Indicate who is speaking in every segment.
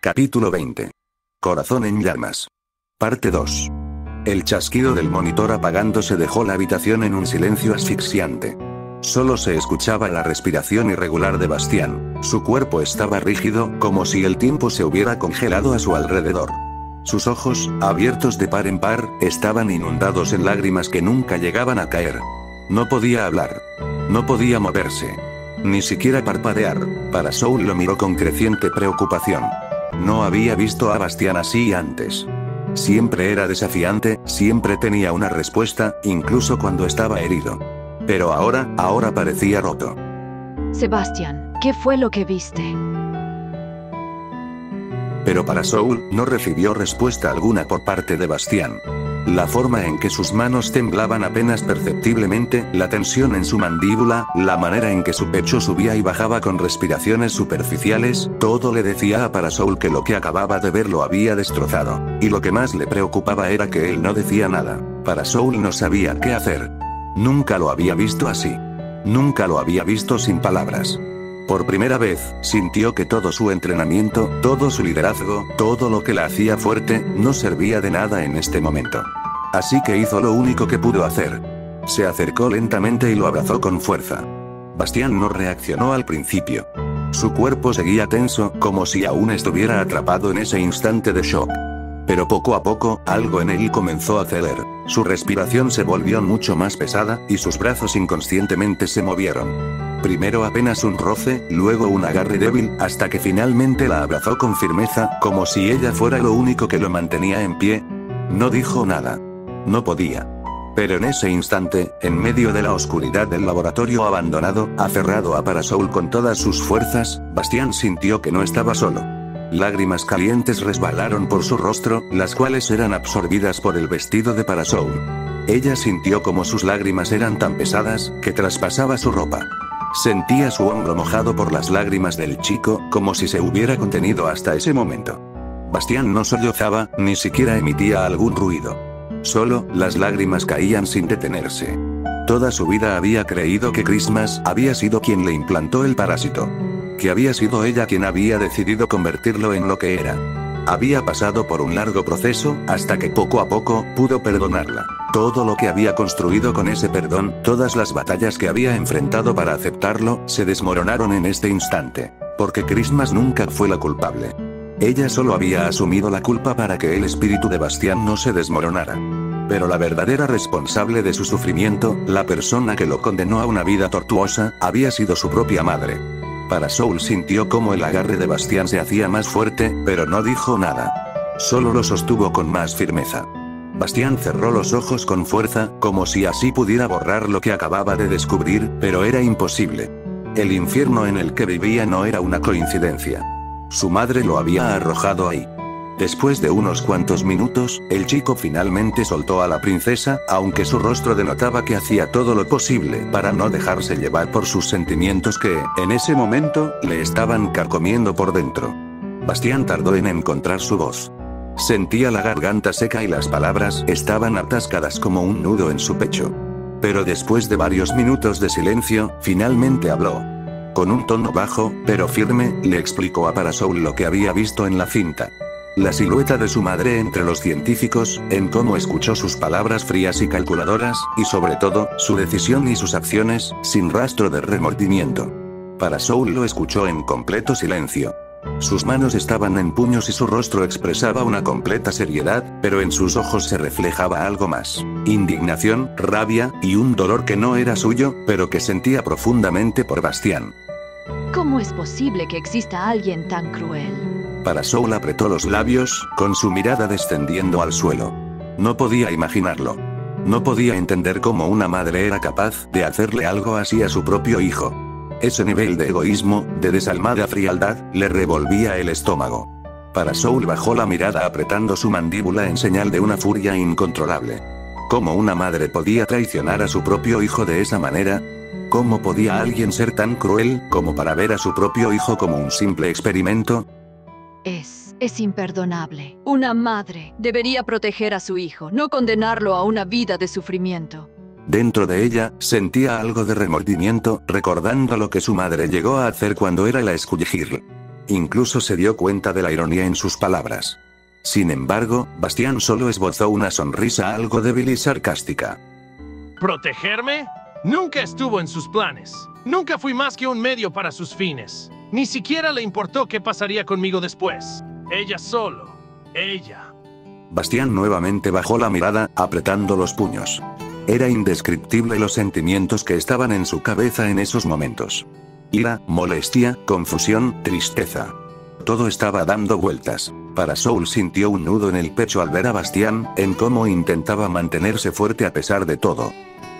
Speaker 1: Capítulo 20. Corazón en llamas. Parte 2. El chasquido del monitor apagándose dejó la habitación en un silencio asfixiante. Solo se escuchaba la respiración irregular de Bastián. Su cuerpo estaba rígido, como si el tiempo se hubiera congelado a su alrededor. Sus ojos, abiertos de par en par, estaban inundados en lágrimas que nunca llegaban a caer. No podía hablar. No podía moverse. Ni siquiera parpadear. Parasol lo miró con creciente preocupación. No había visto a Bastián así antes. Siempre era desafiante, siempre tenía una respuesta, incluso cuando estaba herido. Pero ahora parecía roto.
Speaker 2: Sebastián, ¿qué fue lo que viste?
Speaker 1: Pero Parasol no recibió respuesta alguna por parte de Bastián. La forma en que sus manos temblaban apenas perceptiblemente, la tensión en su mandíbula, la manera en que su pecho subía y bajaba con respiraciones superficiales, todo le decía a Parasol que lo que acababa de ver lo había destrozado. Y lo que más le preocupaba era que él no decía nada. Parasol no sabía qué hacer. Nunca lo había visto así. Nunca lo había visto sin palabras. Por primera vez, sintió que todo su entrenamiento, todo su liderazgo, todo lo que la hacía fuerte, no servía de nada en este momento. Así que hizo lo único que pudo hacer. Se acercó lentamente y lo abrazó con fuerza. Bastián no reaccionó al principio. Su cuerpo seguía tenso, como si aún estuviera atrapado en ese instante de shock. Pero poco a poco, algo en él comenzó a ceder. Su respiración se volvió mucho más pesada, y sus brazos inconscientemente se movieron. Primero apenas un roce, luego un agarre débil, hasta que finalmente la abrazó con firmeza, como si ella fuera lo único que lo mantenía en pie. No dijo nada. No podía. Pero en ese instante, en medio de la oscuridad del laboratorio abandonado, aferrado a Parasol con todas sus fuerzas, Bastián sintió que no estaba solo. Lágrimas calientes resbalaron por su rostro, las cuales eran absorbidas por el vestido de Parasol. Ella sintió como sus lágrimas eran tan pesadas, que traspasaba su ropa. Sentía su hombro mojado por las lágrimas del chico, como si se hubiera contenido hasta ese momento. Bastián no sollozaba, ni siquiera emitía algún ruido. Solo, las lágrimas caían sin detenerse. Toda su vida había creído que Christmas había sido quien le implantó el parásito. Que había sido ella quien había decidido convertirlo en lo que era. Había pasado por un largo proceso, hasta que poco a poco, pudo perdonarla. Todo lo que había construido con ese perdón, todas las batallas que había enfrentado para aceptarlo, se desmoronaron en este instante. Porque Christmas nunca fue la culpable. Ella solo había asumido la culpa para que el espíritu de Bastián no se desmoronara. Pero la verdadera responsable de su sufrimiento, la persona que lo condenó a una vida tortuosa, había sido su propia madre. Parasol sintió como el agarre de Bastián se hacía más fuerte, pero no dijo nada. Solo lo sostuvo con más firmeza. Bastián cerró los ojos con fuerza, como si así pudiera borrar lo que acababa de descubrir, pero era imposible. El infierno en el que vivía no era una coincidencia. Su madre lo había arrojado ahí. Después de unos cuantos minutos, el chico finalmente soltó a la princesa, aunque su rostro denotaba que hacía todo lo posible para no dejarse llevar por sus sentimientos que, en ese momento, le estaban carcomiendo por dentro. Bastián tardó en encontrar su voz. Sentía la garganta seca y las palabras estaban atascadas como un nudo en su pecho. Pero después de varios minutos de silencio, finalmente habló. Con un tono bajo, pero firme, le explicó a Parasol lo que había visto en la cinta. La silueta de su madre entre los científicos, en cómo escuchó sus palabras frías y calculadoras, y sobre todo, su decisión y sus acciones, sin rastro de remordimiento. Parasol lo escuchó en completo silencio. Sus manos estaban en puños y su rostro expresaba una completa seriedad, pero en sus ojos se reflejaba algo más. Indignación, rabia, y un dolor que no era suyo, pero que sentía profundamente por Bastián.
Speaker 2: ¿Cómo es posible que exista alguien tan cruel?
Speaker 1: Parasol apretó los labios, con su mirada descendiendo al suelo. No podía imaginarlo. No podía entender cómo una madre era capaz de hacerle algo así a su propio hijo. Ese nivel de egoísmo, de desalmada frialdad, le revolvía el estómago. Parasol bajó la mirada apretando su mandíbula en señal de una furia incontrolable. ¿Cómo una madre podía traicionar a su propio hijo de esa manera? ¿Cómo podía alguien ser tan cruel, como para ver a su propio hijo como un simple experimento?
Speaker 2: Es imperdonable. Una madre debería proteger a su hijo, no condenarlo a una vida de sufrimiento.
Speaker 1: Dentro de ella, sentía algo de remordimiento, recordando lo que su madre llegó a hacer cuando era la Skullgirl. incluso se dio cuenta de la ironía en sus palabras. Sin embargo, Bastián solo esbozó una sonrisa algo débil y sarcástica.
Speaker 3: ¿Protegerme? Nunca estuvo en sus planes. Nunca fui más que un medio para sus fines. Ni siquiera le importó qué pasaría conmigo después. Ella solo. Ella.
Speaker 1: Bastián nuevamente bajó la mirada, apretando los puños. Era indescriptible los sentimientos que estaban en su cabeza en esos momentos. Ira, molestia, confusión, tristeza. Todo estaba dando vueltas. Parasol sintió un nudo en el pecho al ver a Bastián, en cómo intentaba mantenerse fuerte a pesar de todo.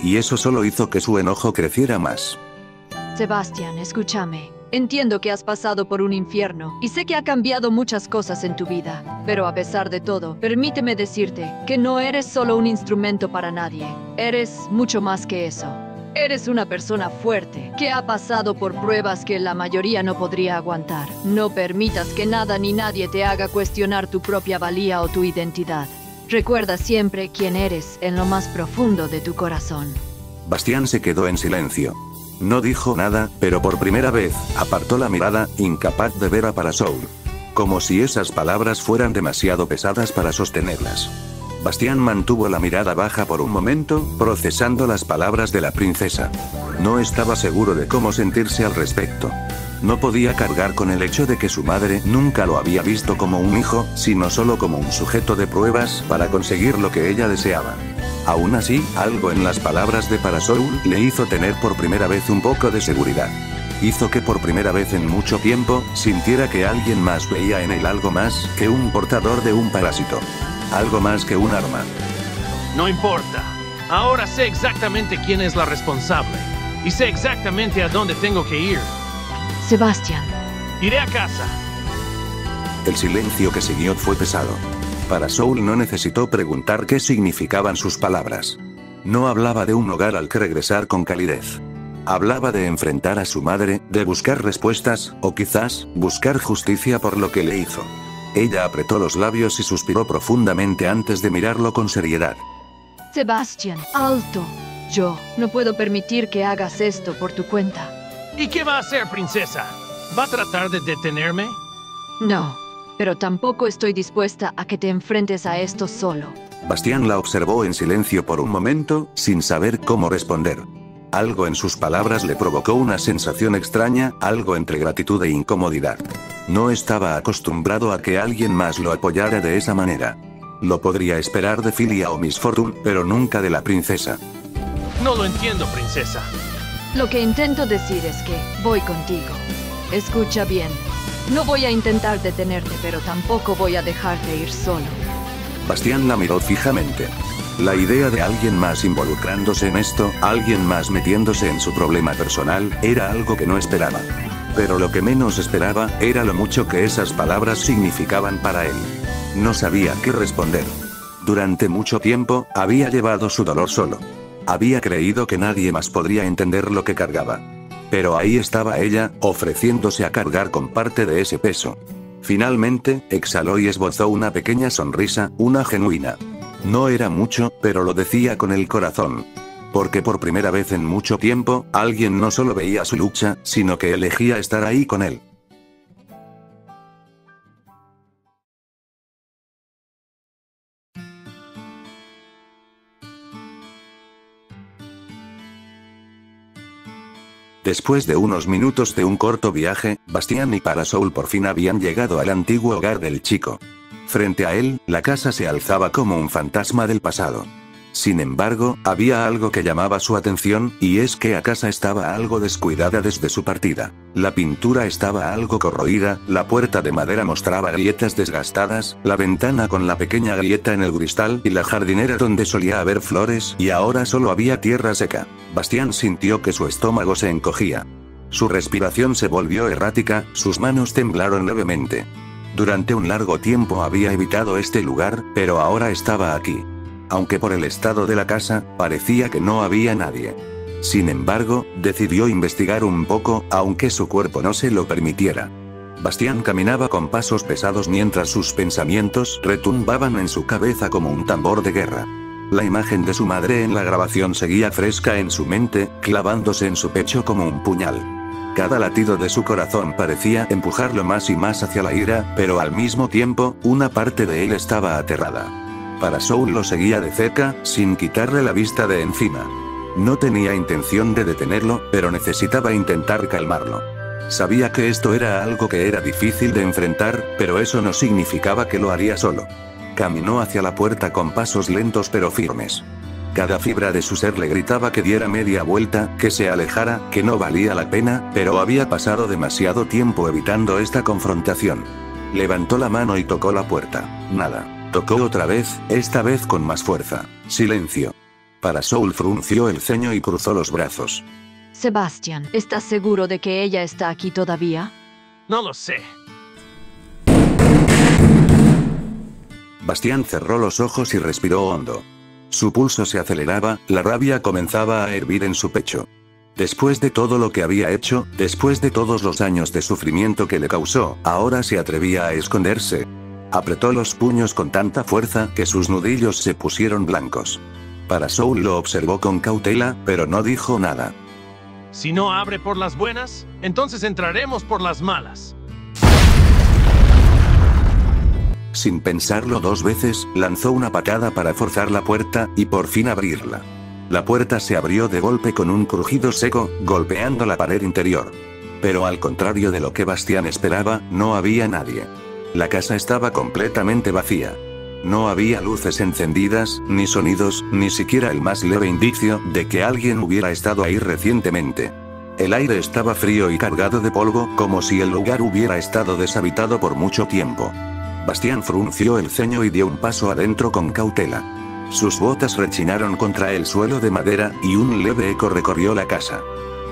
Speaker 1: Y eso solo hizo que su enojo creciera más.
Speaker 2: Sebastián, escúchame. Entiendo que has pasado por un infierno, y sé que ha cambiado muchas cosas en tu vida. Pero a pesar de todo, permíteme decirte que no eres solo un instrumento para nadie. Eres mucho más que eso. Eres una persona fuerte, que ha pasado por pruebas que la mayoría no podría aguantar. No permitas que nada ni nadie te haga cuestionar tu propia valía o tu identidad. Recuerda siempre quién eres en lo más profundo de tu corazón.
Speaker 1: Bastián se quedó en silencio. No dijo nada, pero por primera vez, apartó la mirada, incapaz de ver a Parasol. Como si esas palabras fueran demasiado pesadas para sostenerlas. Bastián mantuvo la mirada baja por un momento, procesando las palabras de la princesa. No estaba seguro de cómo sentirse al respecto. No podía cargar con el hecho de que su madre nunca lo había visto como un hijo, sino solo como un sujeto de pruebas para conseguir lo que ella deseaba. Aún así, algo en las palabras de Parasol le hizo tener por primera vez un poco de seguridad. Hizo que por primera vez en mucho tiempo, sintiera que alguien más veía en él algo más que un portador de un parásito. Algo más que un arma.
Speaker 3: No importa. Ahora sé exactamente quién es la responsable. Y sé exactamente a dónde tengo que ir.
Speaker 2: Sebastián.
Speaker 3: Iré a casa.
Speaker 1: El silencio que siguió fue pesado. Parasol no necesitó preguntar qué significaban sus palabras. No hablaba de un hogar al que regresar con calidez. Hablaba de enfrentar a su madre, de buscar respuestas, o quizás, buscar justicia por lo que le hizo. Ella apretó los labios y suspiró profundamente antes de mirarlo con seriedad.
Speaker 2: Sebastián, alto. Yo no puedo permitir que hagas esto por tu cuenta.
Speaker 3: ¿Y qué va a hacer, princesa? ¿Va a tratar de detenerme?
Speaker 2: No, pero tampoco estoy dispuesta a que te enfrentes a esto solo.
Speaker 1: Bastián la observó en silencio por un momento, sin saber cómo responder. Algo en sus palabras le provocó una sensación extraña, algo entre gratitud e incomodidad. No estaba acostumbrado a que alguien más lo apoyara de esa manera. Lo podría esperar de Filia o Miss Fortune, pero nunca de la princesa.
Speaker 3: No lo entiendo, princesa.
Speaker 2: Lo que intento decir es que voy contigo. Escucha bien. No voy a intentar detenerte, pero tampoco voy a dejarte ir solo.
Speaker 1: Bastián la miró fijamente. La idea de alguien más involucrándose en esto, alguien más metiéndose en su problema personal, era algo que no esperaba. Pero lo que menos esperaba, era lo mucho que esas palabras significaban para él. No sabía qué responder. Durante mucho tiempo, había llevado su dolor solo. Había creído que nadie más podría entender lo que cargaba. Pero ahí estaba ella, ofreciéndose a cargar con parte de ese peso. Finalmente, exhaló y esbozó una pequeña sonrisa, una genuina. No era mucho, pero lo decía con el corazón. Porque por primera vez en mucho tiempo, alguien no solo veía su lucha, sino que elegía estar ahí con él. Después de unos minutos de un corto viaje, Bastián y Parasol por fin habían llegado al antiguo hogar del chico. Frente a él, la casa se alzaba como un fantasma del pasado. Sin embargo, había algo que llamaba su atención, y es que la casa estaba algo descuidada desde su partida. La pintura estaba algo corroída, la puerta de madera mostraba grietas desgastadas, la ventana con la pequeña grieta en el cristal y la jardinera donde solía haber flores, y ahora solo había tierra seca. Bastián sintió que su estómago se encogía. Su respiración se volvió errática, sus manos temblaron levemente. Durante un largo tiempo había evitado este lugar, pero ahora estaba aquí. Aunque por el estado de la casa, parecía que no había nadie. Sin embargo, decidió investigar un poco, aunque su cuerpo no se lo permitiera. Bastián caminaba con pasos pesados mientras sus pensamientos retumbaban en su cabeza como un tambor de guerra. La imagen de su madre en la grabación seguía fresca en su mente, clavándose en su pecho como un puñal. Cada latido de su corazón parecía empujarlo más y más hacia la ira, pero al mismo tiempo, una parte de él estaba aterrada. Parasoul lo seguía de cerca, sin quitarle la vista de encima. No tenía intención de detenerlo, pero necesitaba intentar calmarlo. Sabía que esto era algo que era difícil de enfrentar, pero eso no significaba que lo haría solo. Caminó hacia la puerta con pasos lentos pero firmes. Cada fibra de su ser le gritaba que diera media vuelta, que se alejara, que no valía la pena, pero había pasado demasiado tiempo evitando esta confrontación. Levantó la mano y tocó la puerta. Nada. Tocó otra vez, esta vez con más fuerza. Silencio. Parasoul frunció el ceño y cruzó los brazos.
Speaker 2: Sebastian, ¿estás seguro de que ella está aquí todavía?
Speaker 3: No lo sé.
Speaker 1: Bastián cerró los ojos y respiró hondo. Su pulso se aceleraba, la rabia comenzaba a hervir en su pecho. Después de todo lo que había hecho, después de todos los años de sufrimiento que le causó, ahora se atrevía a esconderse. Apretó los puños con tanta fuerza que sus nudillos se pusieron blancos. Parasoul lo observó con cautela, pero no dijo nada.
Speaker 3: Si no abre por las buenas, entonces entraremos por las malas.
Speaker 1: Sin pensarlo dos veces, lanzó una patada para forzar la puerta, y por fin abrirla. La puerta se abrió de golpe con un crujido seco, golpeando la pared interior. Pero al contrario de lo que Bastián esperaba, no había nadie. La casa estaba completamente vacía. No había luces encendidas, ni sonidos, ni siquiera el más leve indicio de que alguien hubiera estado ahí recientemente. El aire estaba frío y cargado de polvo, como si el lugar hubiera estado deshabitado por mucho tiempo. Bastián frunció el ceño y dio un paso adentro con cautela. Sus botas rechinaron contra el suelo de madera, y un leve eco recorrió la casa.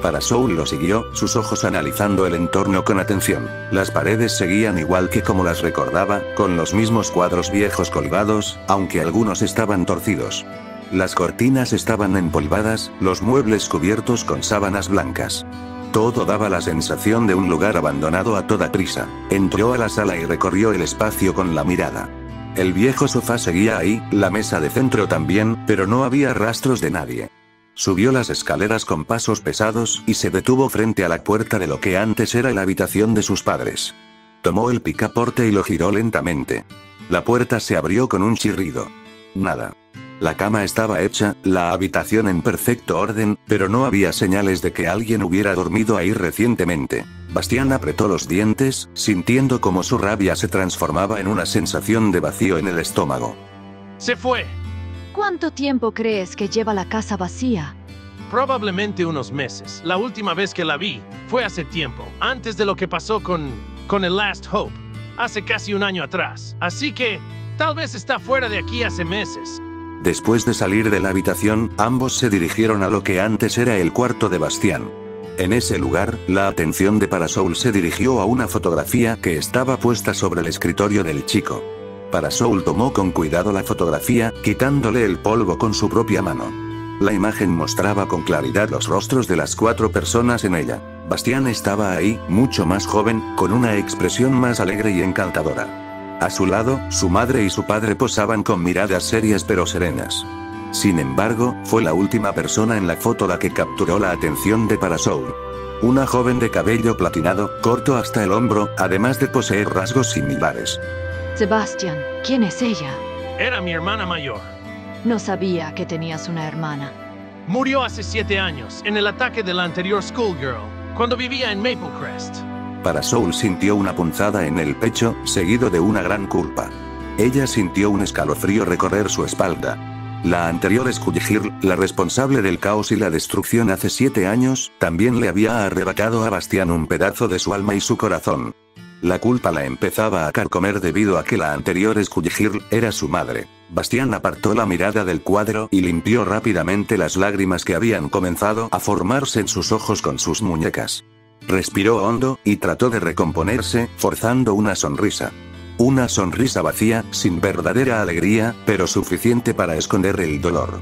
Speaker 1: Parasoul lo siguió, sus ojos analizando el entorno con atención. Las paredes seguían igual que como las recordaba, con los mismos cuadros viejos colgados, aunque algunos estaban torcidos. Las cortinas estaban empolvadas, los muebles cubiertos con sábanas blancas. Todo daba la sensación de un lugar abandonado a toda prisa. Entró a la sala y recorrió el espacio con la mirada. El viejo sofá seguía ahí, la mesa de centro también, pero no había rastros de nadie. Subió las escaleras con pasos pesados y se detuvo frente a la puerta de lo que antes era la habitación de sus padres. Tomó el picaporte y lo giró lentamente. La puerta se abrió con un chirrido. Nada. La cama estaba hecha, la habitación en perfecto orden, pero no había señales de que alguien hubiera dormido ahí recientemente. Bastián apretó los dientes, sintiendo como su rabia se transformaba en una sensación de vacío en el estómago.
Speaker 3: Se fue.
Speaker 2: ¿Cuánto tiempo crees que lleva la casa vacía?
Speaker 3: Probablemente unos meses. La última vez que la vi fue hace tiempo, antes de lo que pasó con el Last Hope, hace casi un año atrás. Así que, tal vez está fuera de aquí hace meses.
Speaker 1: Después de salir de la habitación, ambos se dirigieron a lo que antes era el cuarto de Bastián. En ese lugar, la atención de Parasoul se dirigió a una fotografía que estaba puesta sobre el escritorio del chico. Parasoul tomó con cuidado la fotografía, quitándole el polvo con su propia mano. La imagen mostraba con claridad los rostros de las 4 personas en ella. Bastián estaba ahí, mucho más joven, con una expresión más alegre y encantadora. A su lado, su madre y su padre posaban con miradas serias pero serenas. Sin embargo, fue la última persona en la foto la que capturó la atención de Parasoul. Una joven de cabello platinado, corto hasta el hombro, además de poseer rasgos similares.
Speaker 2: Sebastian, ¿quién es ella?
Speaker 3: Era mi hermana mayor.
Speaker 2: No sabía que tenías una hermana.
Speaker 3: Murió hace 7 años, en el ataque de la anterior schoolgirl, cuando vivía en Maple Crest.
Speaker 1: Parasoul sintió una punzada en el pecho, seguido de una gran culpa. Ella sintió un escalofrío recorrer su espalda. La anterior Skullgirl, la responsable del caos y la destrucción hace 7 años, también le había arrebatado a Bastián un pedazo de su alma y su corazón. La culpa la empezaba a carcomer debido a que la anterior Skullgirl era su madre. Bastián apartó la mirada del cuadro y limpió rápidamente las lágrimas que habían comenzado a formarse en sus ojos con sus muñecas. Respiró hondo, y trató de recomponerse, forzando una sonrisa. Una sonrisa vacía, sin verdadera alegría, pero suficiente para esconder el dolor.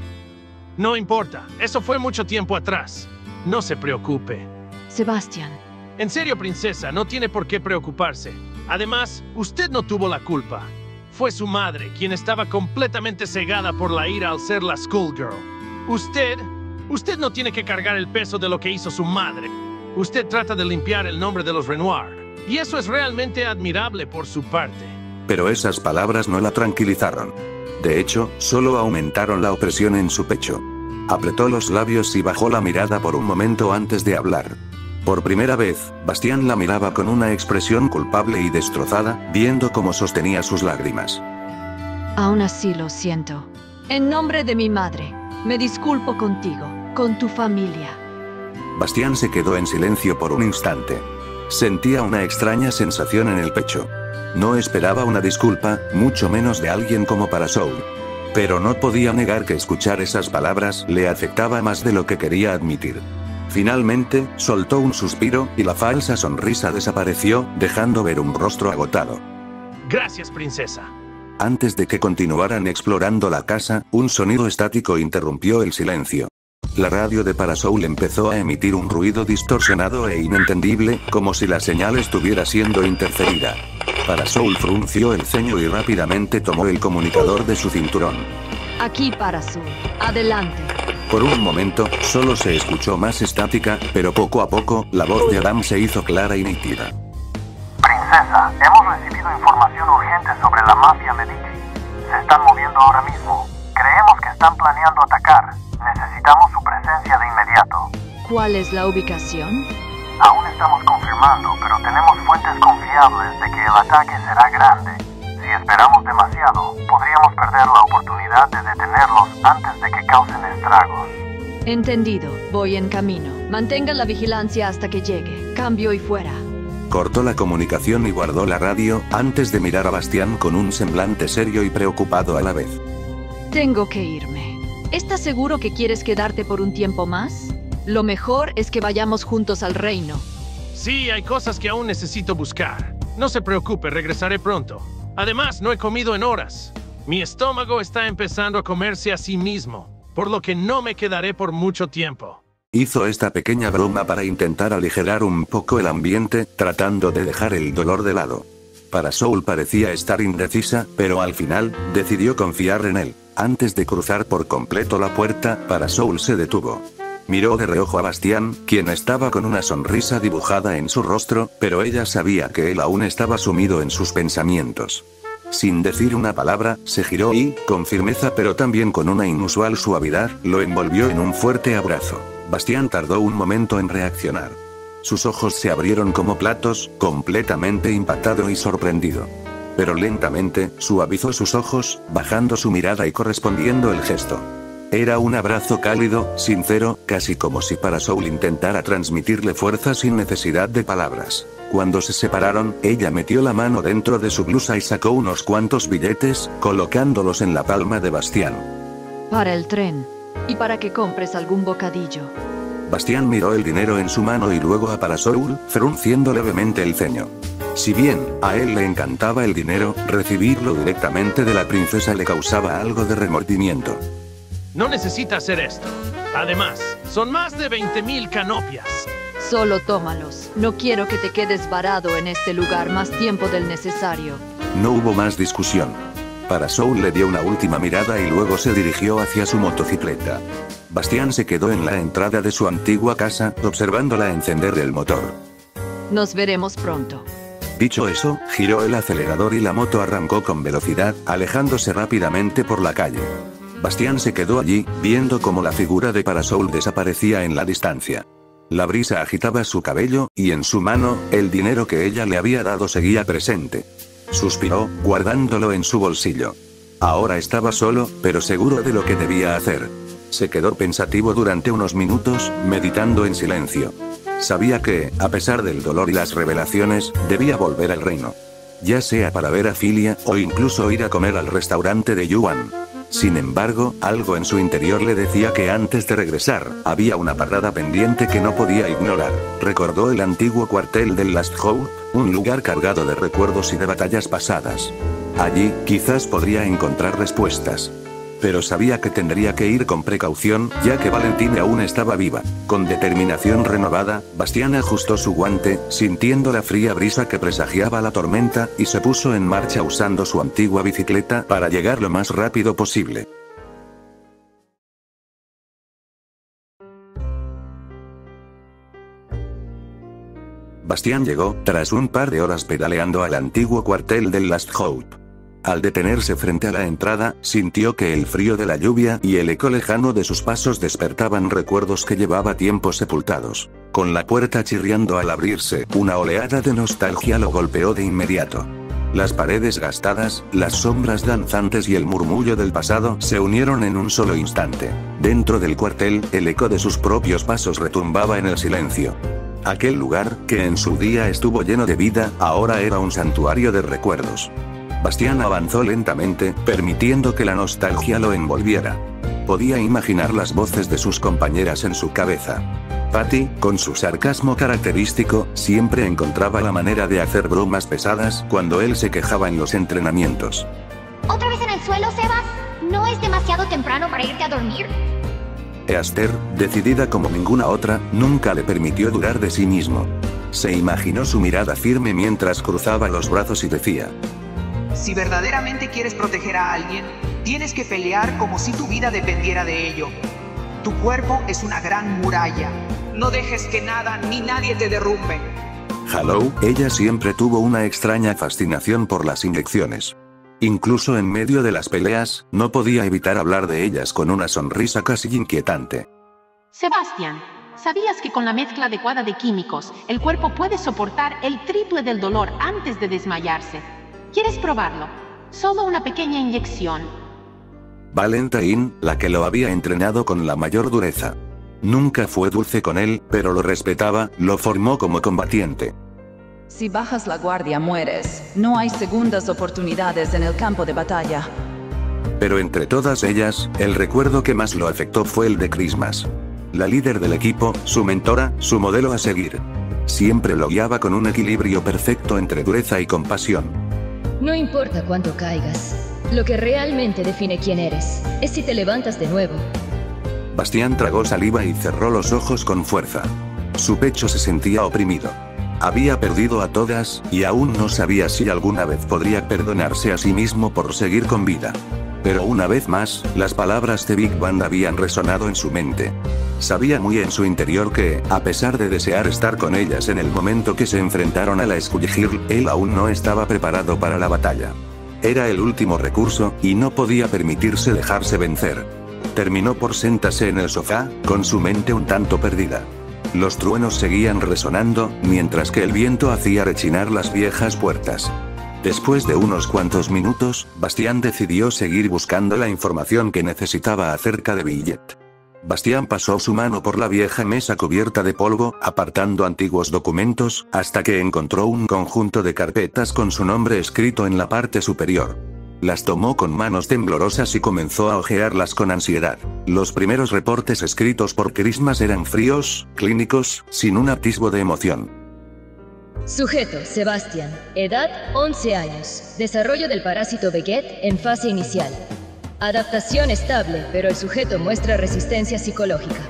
Speaker 3: No importa, eso fue mucho tiempo atrás. No se preocupe.
Speaker 2: Sebastian.
Speaker 3: En serio, princesa, no tiene por qué preocuparse. Además, usted no tuvo la culpa. Fue su madre, quien estaba completamente cegada por la ira al ser la schoolgirl. Usted no tiene que cargar el peso de lo que hizo su madre. Usted trata de limpiar el nombre de los Renoir, y eso es realmente admirable por su parte.
Speaker 1: Pero esas palabras no la tranquilizaron. De hecho, solo aumentaron la opresión en su pecho. Apretó los labios y bajó la mirada por un momento antes de hablar. Por primera vez, Bastien la miraba con una expresión culpable y destrozada, viendo cómo sostenía sus lágrimas.
Speaker 2: Aún así lo siento. En nombre de mi madre, me disculpo contigo, con tu familia.
Speaker 1: Bastien se quedó en silencio por un instante. Sentía una extraña sensación en el pecho. No esperaba una disculpa, mucho menos de alguien como Parasol. Pero no podía negar que escuchar esas palabras le afectaba más de lo que quería admitir. Finalmente, soltó un suspiro, y la falsa sonrisa desapareció, dejando ver un rostro agotado.
Speaker 3: Gracias, princesa.
Speaker 1: Antes de que continuaran explorando la casa, un sonido estático interrumpió el silencio. La radio de Parasol empezó a emitir un ruido distorsionado e inentendible, como si la señal estuviera siendo interferida. Parasol frunció el ceño y rápidamente tomó el comunicador de su cinturón.
Speaker 2: Aquí, Parasol. Adelante.
Speaker 1: Por un momento, solo se escuchó más estática, pero poco a poco, la voz de Adam se hizo clara y nítida.
Speaker 4: Princesa, hemos recibido información urgente sobre la mafia Medici. Se están moviendo ahora mismo. Creemos que están planeando atacar. Necesitamos su presencia de inmediato.
Speaker 2: ¿Cuál es la ubicación?
Speaker 4: Aún estamos confirmando, pero tenemos fuentes confiables de que el ataque será grande. Si esperamos demasiado, podríamos perder la oportunidad de detenerlos antes de que causen estragos.
Speaker 2: Entendido. Voy en camino. Mantenga la vigilancia hasta que llegue. Cambio y fuera.
Speaker 1: Cortó la comunicación y guardó la radio, antes de mirar a Bastien con un semblante serio y preocupado a la vez.
Speaker 2: Tengo que irme. ¿Estás seguro que quieres quedarte por un tiempo más? Lo mejor es que vayamos juntos al reino.
Speaker 3: Sí, hay cosas que aún necesito buscar. No se preocupe, regresaré pronto. Además, no he comido en horas. Mi estómago está empezando a comerse a sí mismo, por lo que no me quedaré por mucho tiempo.
Speaker 1: Hizo esta pequeña broma para intentar aligerar un poco el ambiente, tratando de dejar el dolor de lado. Parasol parecía estar indecisa, pero al final, decidió confiar en él. Antes de cruzar por completo la puerta, Parasol se detuvo. Miró de reojo a Bastien, quien estaba con una sonrisa dibujada en su rostro, pero ella sabía que él aún estaba sumido en sus pensamientos. Sin decir una palabra, se giró y, con firmeza pero también con una inusual suavidad, lo envolvió en un fuerte abrazo. Bastien tardó un momento en reaccionar. Sus ojos se abrieron como platos, completamente impactado y sorprendido. Pero lentamente, suavizó sus ojos, bajando su mirada y correspondiendo el gesto. Era un abrazo cálido, sincero, casi como si Parasol intentara transmitirle fuerza sin necesidad de palabras. Cuando se separaron, ella metió la mano dentro de su blusa y sacó unos cuantos billetes, colocándolos en la palma de Bastien.
Speaker 2: Para el tren. Y para que compres algún bocadillo.
Speaker 1: Bastien miró el dinero en su mano y luego a Parasol, frunciendo levemente el ceño. Si bien, a él le encantaba el dinero, recibirlo directamente de la princesa le causaba algo de remordimiento.
Speaker 3: No necesita hacer esto. Además, son más de 20.000 canopias.
Speaker 2: Solo tómalos. No quiero que te quedes varado en este lugar más tiempo del necesario.
Speaker 1: No hubo más discusión. Parasol le dio una última mirada y luego se dirigió hacia su motocicleta. Bastien se quedó en la entrada de su antigua casa, observándola encender el motor.
Speaker 2: Nos veremos pronto.
Speaker 1: Dicho eso, giró el acelerador y la moto arrancó con velocidad, alejándose rápidamente por la calle. Bastien se quedó allí, viendo cómo la figura de Parasol desaparecía en la distancia. La brisa agitaba su cabello, y en su mano, el dinero que ella le había dado seguía presente. Suspiró, guardándolo en su bolsillo. Ahora estaba solo, pero seguro de lo que debía hacer. Se quedó pensativo durante unos minutos, meditando en silencio. Sabía que, a pesar del dolor y las revelaciones, debía volver al reino. Ya sea para ver a Filia, o incluso ir a comer al restaurante de Yuan. Sin embargo, algo en su interior le decía que antes de regresar, había una parada pendiente que no podía ignorar. Recordó el antiguo cuartel del Last Hope, un lugar cargado de recuerdos y de batallas pasadas. Allí, quizás podría encontrar respuestas. Pero sabía que tendría que ir con precaución, ya que Valentine aún estaba viva. Con determinación renovada, Bastien ajustó su guante, sintiendo la fría brisa que presagiaba la tormenta, y se puso en marcha usando su antigua bicicleta para llegar lo más rápido posible. Bastián llegó, tras un par de horas pedaleando al antiguo cuartel del Last Hope. Al detenerse frente a la entrada, sintió que el frío de la lluvia y el eco lejano de sus pasos despertaban recuerdos que llevaba tiempo sepultados. Con la puerta chirriando al abrirse, una oleada de nostalgia lo golpeó de inmediato. Las paredes gastadas, las sombras danzantes y el murmullo del pasado se unieron en un solo instante. Dentro del cuartel, el eco de sus propios pasos retumbaba en el silencio. Aquel lugar, que en su día estuvo lleno de vida, ahora era un santuario de recuerdos. Bastián avanzó lentamente, permitiendo que la nostalgia lo envolviera. Podía imaginar las voces de sus compañeras en su cabeza. Patty, con su sarcasmo característico, siempre encontraba la manera de hacer bromas pesadas cuando él se quejaba en los entrenamientos.
Speaker 5: ¿Otra vez en el suelo, Sebas? ¿No es demasiado temprano para irte a dormir?
Speaker 1: Esther, decidida como ninguna otra, nunca le permitió dudar de sí mismo. Se imaginó su mirada firme mientras cruzaba los brazos y decía:
Speaker 6: si verdaderamente quieres proteger a alguien, tienes que pelear como si tu vida dependiera de ello. Tu cuerpo es una gran muralla. No dejes que nada ni nadie te derrumbe.
Speaker 1: Hallow, ella siempre tuvo una extraña fascinación por las inyecciones. Incluso en medio de las peleas, no podía evitar hablar de ellas con una sonrisa casi inquietante.
Speaker 7: Sebastián, ¿sabías que con la mezcla adecuada de químicos, el cuerpo puede soportar el triple del dolor antes de desmayarse? ¿Quieres probarlo? Solo una pequeña inyección.
Speaker 1: Valentine, la que lo había entrenado con la mayor dureza. Nunca fue dulce con él, pero lo respetaba, lo formó como combatiente.
Speaker 8: Si bajas la guardia mueres. No hay segundas oportunidades en el campo de batalla.
Speaker 1: Pero entre todas ellas, el recuerdo que más lo afectó fue el de Christmas. La líder del equipo, su mentora, su modelo a seguir. Siempre lo guiaba con un equilibrio perfecto entre dureza y compasión.
Speaker 9: No importa cuánto caigas. Lo que realmente define quién eres es si te levantas de nuevo.
Speaker 1: Bastián tragó saliva y cerró los ojos con fuerza. Su pecho se sentía oprimido. Había perdido a todas, y aún no sabía si alguna vez podría perdonarse a sí mismo por seguir con vida. Pero una vez más, las palabras de Big Bang habían resonado en su mente. Sabía muy en su interior que, a pesar de desear estar con ellas en el momento que se enfrentaron a la Skullgirl, él aún no estaba preparado para la batalla. Era el último recurso, y no podía permitirse dejarse vencer. Terminó por sentarse en el sofá, con su mente un tanto perdida. Los truenos seguían resonando, mientras que el viento hacía rechinar las viejas puertas. Después de unos cuantos minutos, Bastián decidió seguir buscando la información que necesitaba acerca de Billet. Bastián pasó su mano por la vieja mesa cubierta de polvo, apartando antiguos documentos, hasta que encontró un conjunto de carpetas con su nombre escrito en la parte superior. Las tomó con manos temblorosas y comenzó a hojearlas con ansiedad. Los primeros reportes escritos por Christmas eran fríos, clínicos, sin un atisbo de emoción.
Speaker 9: Sujeto, Sebastián. Edad, 11 años. Desarrollo del parásito Beget en fase inicial. Adaptación estable, pero el sujeto muestra resistencia psicológica.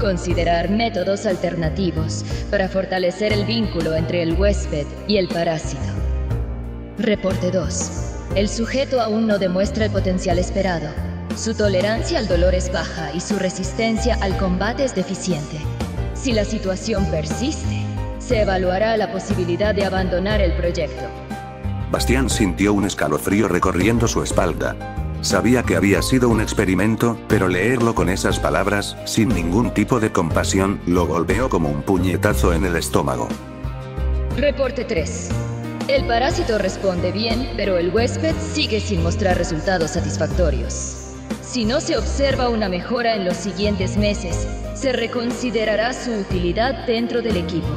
Speaker 9: Considerar métodos alternativos para fortalecer el vínculo entre el huésped y el parásito. Reporte 2. El sujeto aún no demuestra el potencial esperado. Su tolerancia al dolor es baja y su resistencia al combate es deficiente. Si la situación persiste, se evaluará la posibilidad de abandonar el proyecto.
Speaker 1: Bastián sintió un escalofrío recorriendo su espalda. Sabía que había sido un experimento, pero leerlo con esas palabras, sin ningún tipo de compasión, lo golpeó como un puñetazo en el estómago.
Speaker 9: Reporte 3. El parásito responde bien, pero el huésped sigue sin mostrar resultados satisfactorios. Si no se observa una mejora en los siguientes meses, se reconsiderará su utilidad dentro del equipo.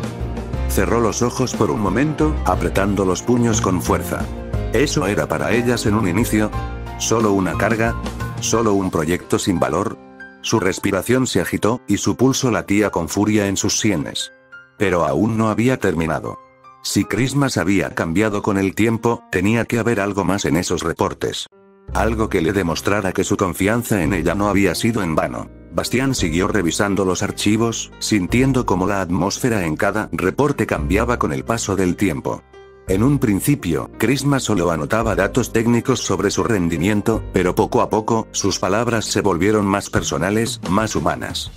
Speaker 1: Cerró los ojos por un momento, apretando los puños con fuerza. ¿Eso era para ellas en un inicio? ¿Solo una carga? ¿Solo un proyecto sin valor? Su respiración se agitó, y su pulso latía con furia en sus sienes. Pero aún no había terminado. Si Christmas había cambiado con el tiempo, tenía que haber algo más en esos reportes. Algo que le demostrara que su confianza en ella no había sido en vano. Bastián siguió revisando los archivos, sintiendo cómo la atmósfera en cada reporte cambiaba con el paso del tiempo. En un principio, Christmas solo anotaba datos técnicos sobre su rendimiento, pero poco a poco, sus palabras se volvieron más personales, más humanas.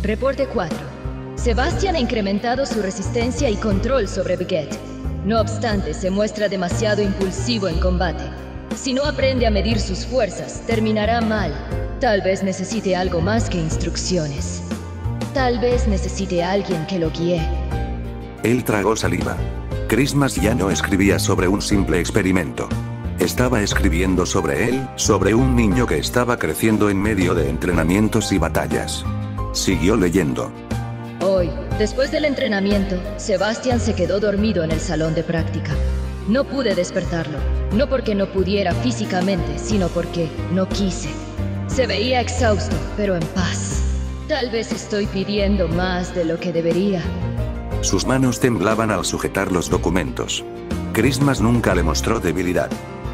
Speaker 9: Reporte 4. Sebastian ha incrementado su resistencia y control sobre Beget. No obstante, se muestra demasiado impulsivo en combate. Si no aprende a medir sus fuerzas, terminará mal. Tal vez necesite algo más que instrucciones. Tal vez necesite a alguien que lo guíe.
Speaker 1: Él tragó saliva. Christmas ya no escribía sobre un simple experimento. Estaba escribiendo sobre él, sobre un niño que estaba creciendo en medio de entrenamientos y batallas. Siguió leyendo.
Speaker 9: Hoy, después del entrenamiento, Sebastian se quedó dormido en el salón de práctica. No pude despertarlo, no porque no pudiera físicamente, sino porque no quise. Se veía exhausto, pero en paz. Tal vez estoy pidiendo más de lo que debería.
Speaker 1: Sus manos temblaban al sujetar los documentos. Christmas nunca le mostró debilidad.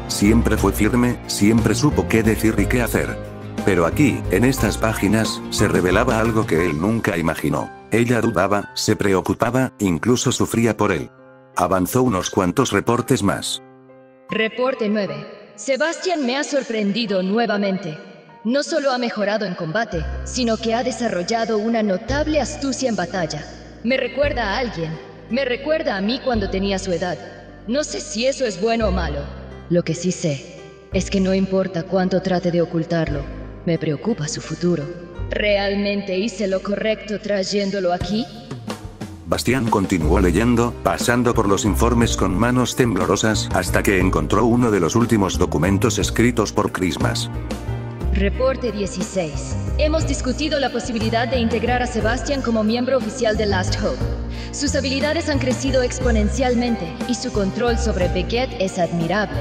Speaker 1: Siempre fue firme, siempre supo qué decir y qué hacer. Pero aquí, en estas páginas, se revelaba algo que él nunca imaginó. Ella dudaba, se preocupaba, incluso sufría por él. Avanzó unos cuantos reportes más.
Speaker 9: Reporte 9. Sebastian me ha sorprendido nuevamente. No solo ha mejorado en combate, sino que ha desarrollado una notable astucia en batalla. Me recuerda a alguien. Me recuerda a mí cuando tenía su edad. No sé si eso es bueno o malo. Lo que sí sé es que no importa cuánto trate de ocultarlo, me preocupa su futuro. ¿Realmente hice lo correcto trayéndolo aquí?
Speaker 1: Bastián continuó leyendo, pasando por los informes con manos temblorosas, hasta que encontró uno de los últimos documentos escritos por Christmas.
Speaker 9: Reporte 16. Hemos discutido la posibilidad de integrar a Sebastian como miembro oficial de Last Hope. Sus habilidades han crecido exponencialmente y su control sobre Beget es admirable.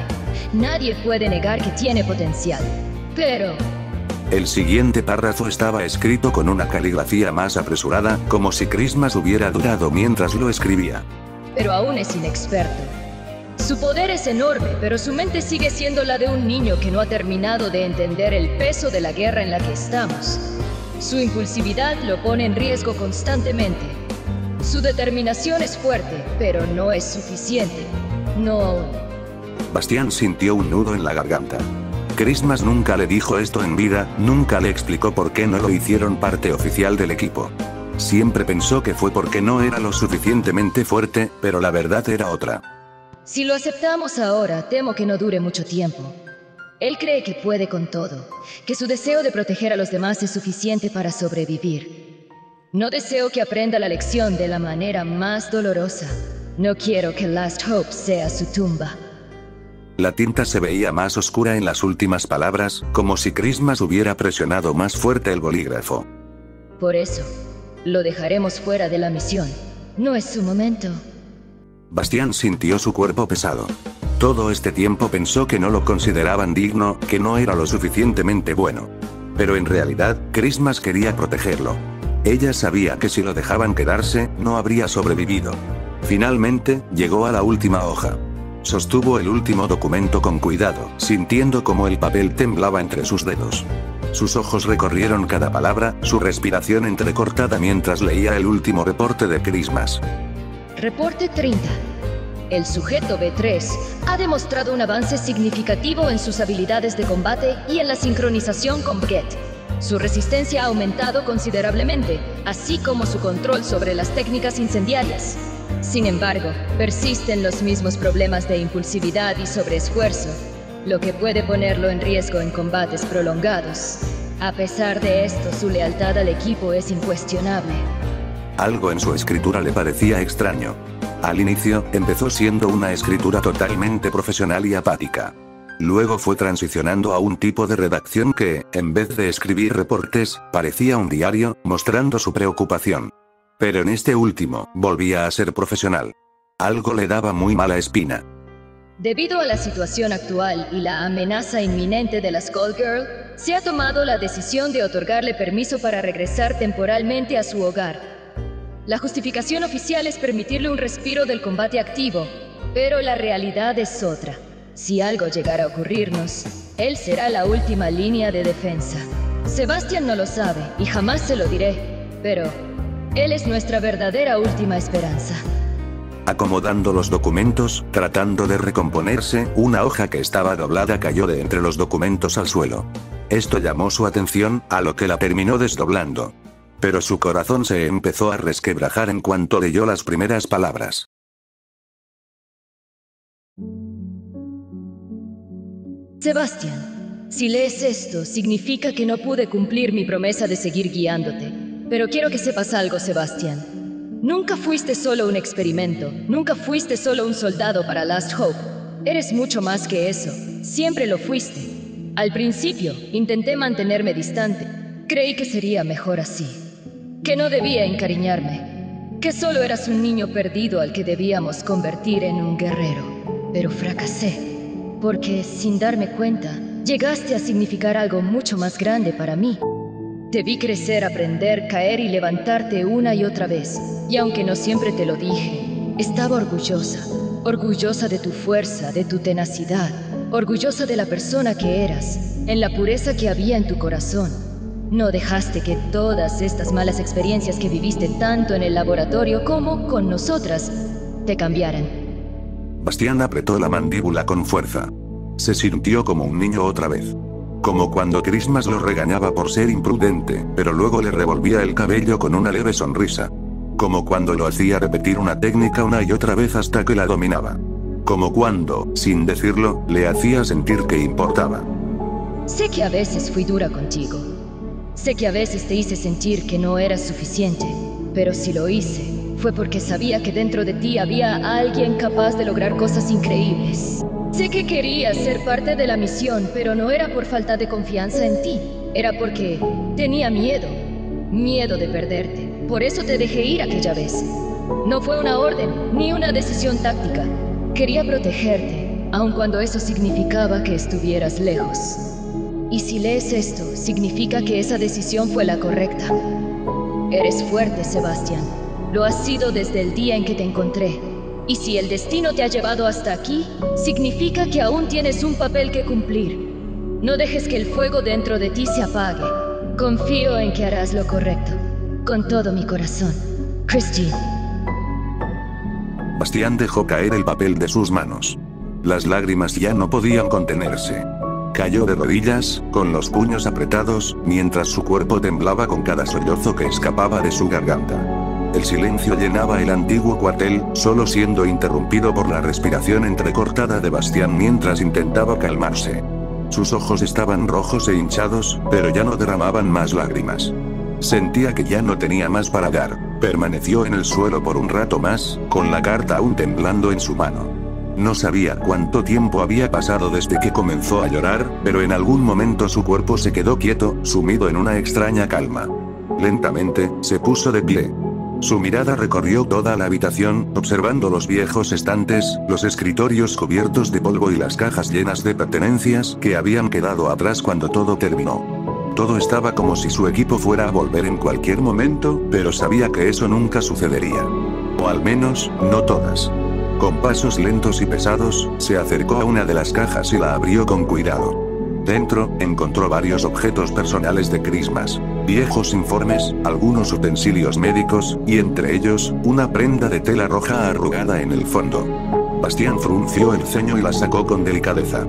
Speaker 9: Nadie puede negar que tiene potencial. Pero...
Speaker 1: El siguiente párrafo estaba escrito con una caligrafía más apresurada, como si Christmas hubiera dudado mientras lo escribía.
Speaker 9: Pero aún es inexperto. Su poder es enorme, pero su mente sigue siendo la de un niño que no ha terminado de entender el peso de la guerra en la que estamos. Su impulsividad lo pone en riesgo constantemente. Su determinación es fuerte, pero no es suficiente. No aún.
Speaker 1: Bastián sintió un nudo en la garganta. Christmas nunca le dijo esto en vida, nunca le explicó por qué no lo hicieron parte oficial del equipo. Siempre pensó que fue porque no era lo suficientemente fuerte, pero la verdad era otra.
Speaker 9: Si lo aceptamos ahora, temo que no dure mucho tiempo. Él cree que puede con todo, que su deseo de proteger a los demás es suficiente para sobrevivir. No deseo que aprenda la lección de la manera más dolorosa. No quiero que Last Hope sea su tumba.
Speaker 1: La tinta se veía más oscura en las últimas palabras, como si Christmas hubiera presionado más fuerte el bolígrafo.
Speaker 9: Por eso, lo dejaremos fuera de la misión. No es su momento.
Speaker 1: Bastián sintió su cuerpo pesado. Todo este tiempo pensó que no lo consideraban digno, que no era lo suficientemente bueno. Pero en realidad, Christmas quería protegerlo. Ella sabía que si lo dejaban quedarse, no habría sobrevivido. Finalmente, llegó a la última hoja. Sostuvo el último documento con cuidado, sintiendo cómo el papel temblaba entre sus dedos. Sus ojos recorrieron cada palabra, su respiración entrecortada mientras leía el último reporte de Christmas.
Speaker 9: Reporte 30. El sujeto B3 ha demostrado un avance significativo en sus habilidades de combate y en la sincronización con Beget. Su resistencia ha aumentado considerablemente, así como su control sobre las técnicas incendiarias. Sin embargo, persisten los mismos problemas de impulsividad y sobreesfuerzo, lo que puede ponerlo en riesgo en combates prolongados. A pesar de esto, su lealtad al equipo es incuestionable.
Speaker 1: Algo en su escritura le parecía extraño. Al inicio, empezó siendo una escritura totalmente profesional y apática. Luego fue transicionando a un tipo de redacción que, en vez de escribir reportes, parecía un diario, mostrando su preocupación. Pero en este último, volvía a ser profesional. Algo le daba muy mala espina.
Speaker 9: Debido a la situación actual y la amenaza inminente de la Skullgirl, se ha tomado la decisión de otorgarle permiso para regresar temporalmente a su hogar. La justificación oficial es permitirle un respiro del combate activo, pero la realidad es otra. Si algo llegara a ocurrirnos, él será la última línea de defensa. Sebastian no lo sabe y jamás se lo diré, pero él es nuestra verdadera última esperanza.
Speaker 1: Acomodando los documentos, tratando de recomponerse, una hoja que estaba doblada cayó de entre los documentos al suelo. Esto llamó su atención, a lo que la terminó desdoblando. Pero su corazón se empezó a resquebrajar en cuanto leyó las primeras palabras.
Speaker 9: Sebastián, si lees esto, significa que no pude cumplir mi promesa de seguir guiándote. Pero quiero que sepas algo, Sebastián. Nunca fuiste solo un experimento, nunca fuiste solo un soldado para Last Hope. Eres mucho más que eso, siempre lo fuiste. Al principio, intenté mantenerme distante. Creí que sería mejor así. Que no debía encariñarme. Que solo eras un niño perdido al que debíamos convertir en un guerrero. Pero fracasé. Porque, sin darme cuenta, llegaste a significar algo mucho más grande para mí. Te vi crecer, aprender, caer y levantarte una y otra vez. Y aunque no siempre te lo dije, estaba orgullosa. Orgullosa de tu fuerza, de tu tenacidad. Orgullosa de la persona que eras, en la pureza que había en tu corazón. No dejaste que todas estas malas experiencias que viviste tanto en el laboratorio como con nosotras te cambiaran.
Speaker 1: Bastián apretó la mandíbula con fuerza. Se sintió como un niño otra vez. Como cuando Christmas lo regañaba por ser imprudente, pero luego le revolvía el cabello con una leve sonrisa. Como cuando lo hacía repetir una técnica una y otra vez hasta que la dominaba. Como cuando, sin decirlo, le hacía sentir que importaba.
Speaker 9: Sé que a veces fui dura contigo. Sé que a veces te hice sentir que no eras suficiente, pero si lo hice, fue porque sabía que dentro de ti había alguien capaz de lograr cosas increíbles. Sé que querías ser parte de la misión, pero no era por falta de confianza en ti. Era porque tenía miedo. Miedo de perderte. Por eso te dejé ir aquella vez. No fue una orden, ni una decisión táctica. Quería protegerte, aun cuando eso significaba que estuvieras lejos. Y si lees esto, significa que esa decisión fue la correcta. Eres fuerte, Sebastián. Lo has sido desde el día en que te encontré. Y si el destino te ha llevado hasta aquí, significa que aún tienes un papel que cumplir. No dejes que el fuego dentro de ti se apague. Confío en que harás lo correcto. Con todo mi corazón. Christine.
Speaker 1: Bastián dejó caer el papel de sus manos. Las lágrimas ya no podían contenerse. Cayó de rodillas, con los puños apretados, mientras su cuerpo temblaba con cada sollozo que escapaba de su garganta. El silencio llenaba el antiguo cuartel, solo siendo interrumpido por la respiración entrecortada de Bastián mientras intentaba calmarse. Sus ojos estaban rojos e hinchados, pero ya no derramaban más lágrimas. Sentía que ya no tenía más para dar. Permaneció en el suelo por un rato más, con la carta aún temblando en su mano. No sabía cuánto tiempo había pasado desde que comenzó a llorar, pero en algún momento su cuerpo se quedó quieto, sumido en una extraña calma. Lentamente, se puso de pie. Su mirada recorrió toda la habitación, observando los viejos estantes, los escritorios cubiertos de polvo y las cajas llenas de pertenencias que habían quedado atrás cuando todo terminó. Todo estaba como si su equipo fuera a volver en cualquier momento, pero sabía que eso nunca sucedería. O al menos, no todas. Con pasos lentos y pesados, se acercó a una de las cajas y la abrió con cuidado. Dentro, encontró varios objetos personales de Christmas. Viejos informes, algunos utensilios médicos, y entre ellos, una prenda de tela roja arrugada en el fondo. Bastián frunció el ceño y la sacó con delicadeza.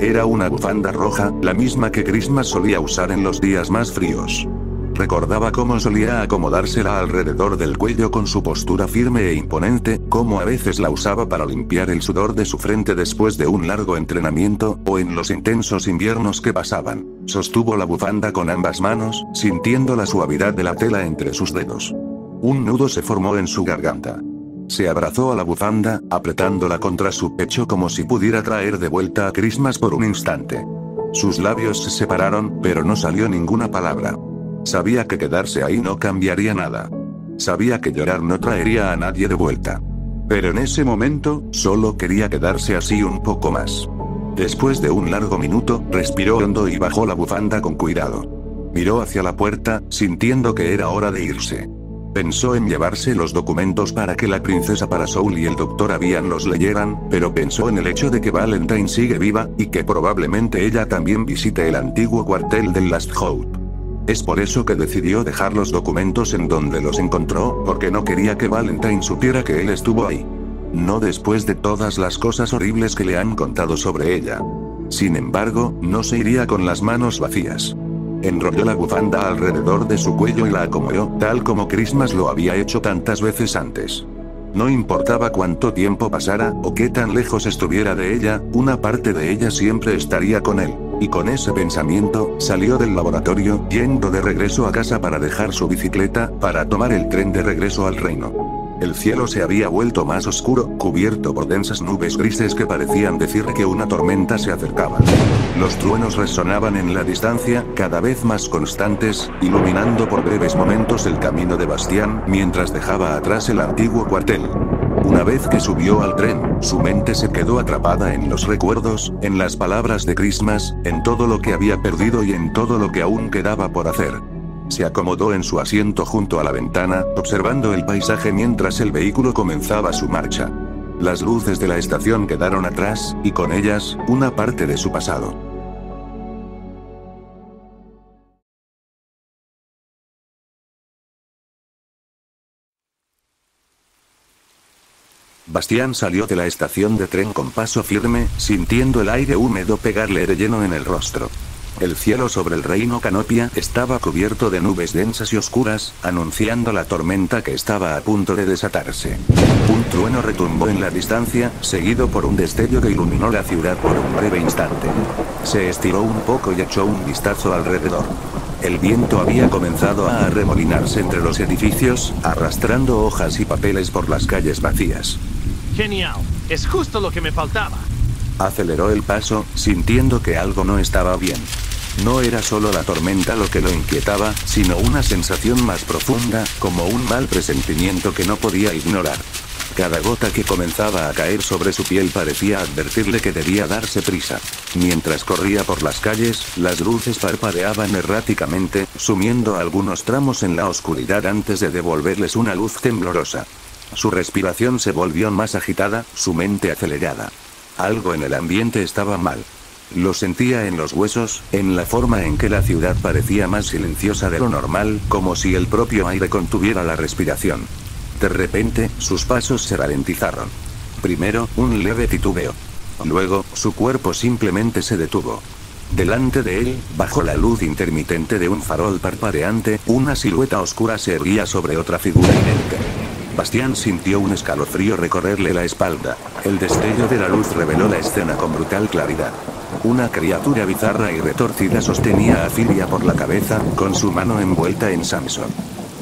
Speaker 1: Era una bufanda roja, la misma que Christmas solía usar en los días más fríos. Recordaba cómo solía acomodársela alrededor del cuello con su postura firme e imponente, cómo a veces la usaba para limpiar el sudor de su frente después de un largo entrenamiento, o en los intensos inviernos que pasaban. Sostuvo la bufanda con ambas manos, sintiendo la suavidad de la tela entre sus dedos. Un nudo se formó en su garganta. Se abrazó a la bufanda, apretándola contra su pecho como si pudiera traer de vuelta a Christmas por un instante. Sus labios se separaron, pero no salió ninguna palabra. Sabía que quedarse ahí no cambiaría nada. Sabía que llorar no traería a nadie de vuelta. Pero en ese momento, solo quería quedarse así un poco más. Después de un largo minuto, respiró hondo y bajó la bufanda con cuidado. Miró hacia la puerta, sintiendo que era hora de irse. Pensó en llevarse los documentos para que la princesa Parasol y el Dr. Avian los leyeran, pero pensó en el hecho de que Valentine sigue viva, y que probablemente ella también visite el antiguo cuartel del Last Hope. Es por eso que decidió dejar los documentos en donde los encontró, porque no quería que Valentine supiera que él estuvo ahí. No después de todas las cosas horribles que le han contado sobre ella. Sin embargo, no se iría con las manos vacías. Enrolló la bufanda alrededor de su cuello y la acomodó, tal como Christmas lo había hecho tantas veces antes. No importaba cuánto tiempo pasara, o qué tan lejos estuviera de ella, una parte de ella siempre estaría con él. Y con ese pensamiento, salió del laboratorio, yendo de regreso a casa para dejar su bicicleta, para tomar el tren de regreso al reino. El cielo se había vuelto más oscuro, cubierto por densas nubes grises que parecían decir que una tormenta se acercaba. Los truenos resonaban en la distancia, cada vez más constantes, iluminando por breves momentos el camino de Bastián, mientras dejaba atrás el antiguo cuartel. Una vez que subió al tren, su mente se quedó atrapada en los recuerdos, en las palabras de Christmas, en todo lo que había perdido y en todo lo que aún quedaba por hacer. Se acomodó en su asiento junto a la ventana, observando el paisaje mientras el vehículo comenzaba su marcha. Las luces de la estación quedaron atrás, y con ellas, una parte de su pasado. Bastián salió de la estación de tren con paso firme, sintiendo el aire húmedo pegarle de lleno en el rostro. El cielo sobre el reino Canopia estaba cubierto de nubes densas y oscuras, anunciando la tormenta que estaba a punto de desatarse. Un trueno retumbó en la distancia, seguido por un destello que iluminó la ciudad por un breve instante. Se estiró un poco y echó un vistazo alrededor. El viento había comenzado a arremolinarse entre los edificios, arrastrando hojas y papeles por las calles vacías.
Speaker 3: Genial, es justo lo que me faltaba.
Speaker 1: Aceleró el paso, sintiendo que algo no estaba bien. No era solo la tormenta lo que lo inquietaba, sino una sensación más profunda, como un mal presentimiento que no podía ignorar. Cada gota que comenzaba a caer sobre su piel parecía advertirle que debía darse prisa. Mientras corría por las calles, las luces parpadeaban erráticamente, sumiendo algunos tramos en la oscuridad antes de devolverles una luz temblorosa. Su respiración se volvió más agitada, su mente acelerada. Algo en el ambiente estaba mal. Lo sentía en los huesos, en la forma en que la ciudad parecía más silenciosa de lo normal, como si el propio aire contuviera la respiración. De repente, sus pasos se ralentizaron. Primero, un leve titubeo. Luego, su cuerpo simplemente se detuvo. Delante de él, bajo la luz intermitente de un farol parpadeante, una silueta oscura se erguía sobre otra figura inerte. Bastián sintió un escalofrío recorrerle la espalda. El destello de la luz reveló la escena con brutal claridad. Una criatura bizarra y retorcida sostenía a Filia por la cabeza, con su mano envuelta en Samson.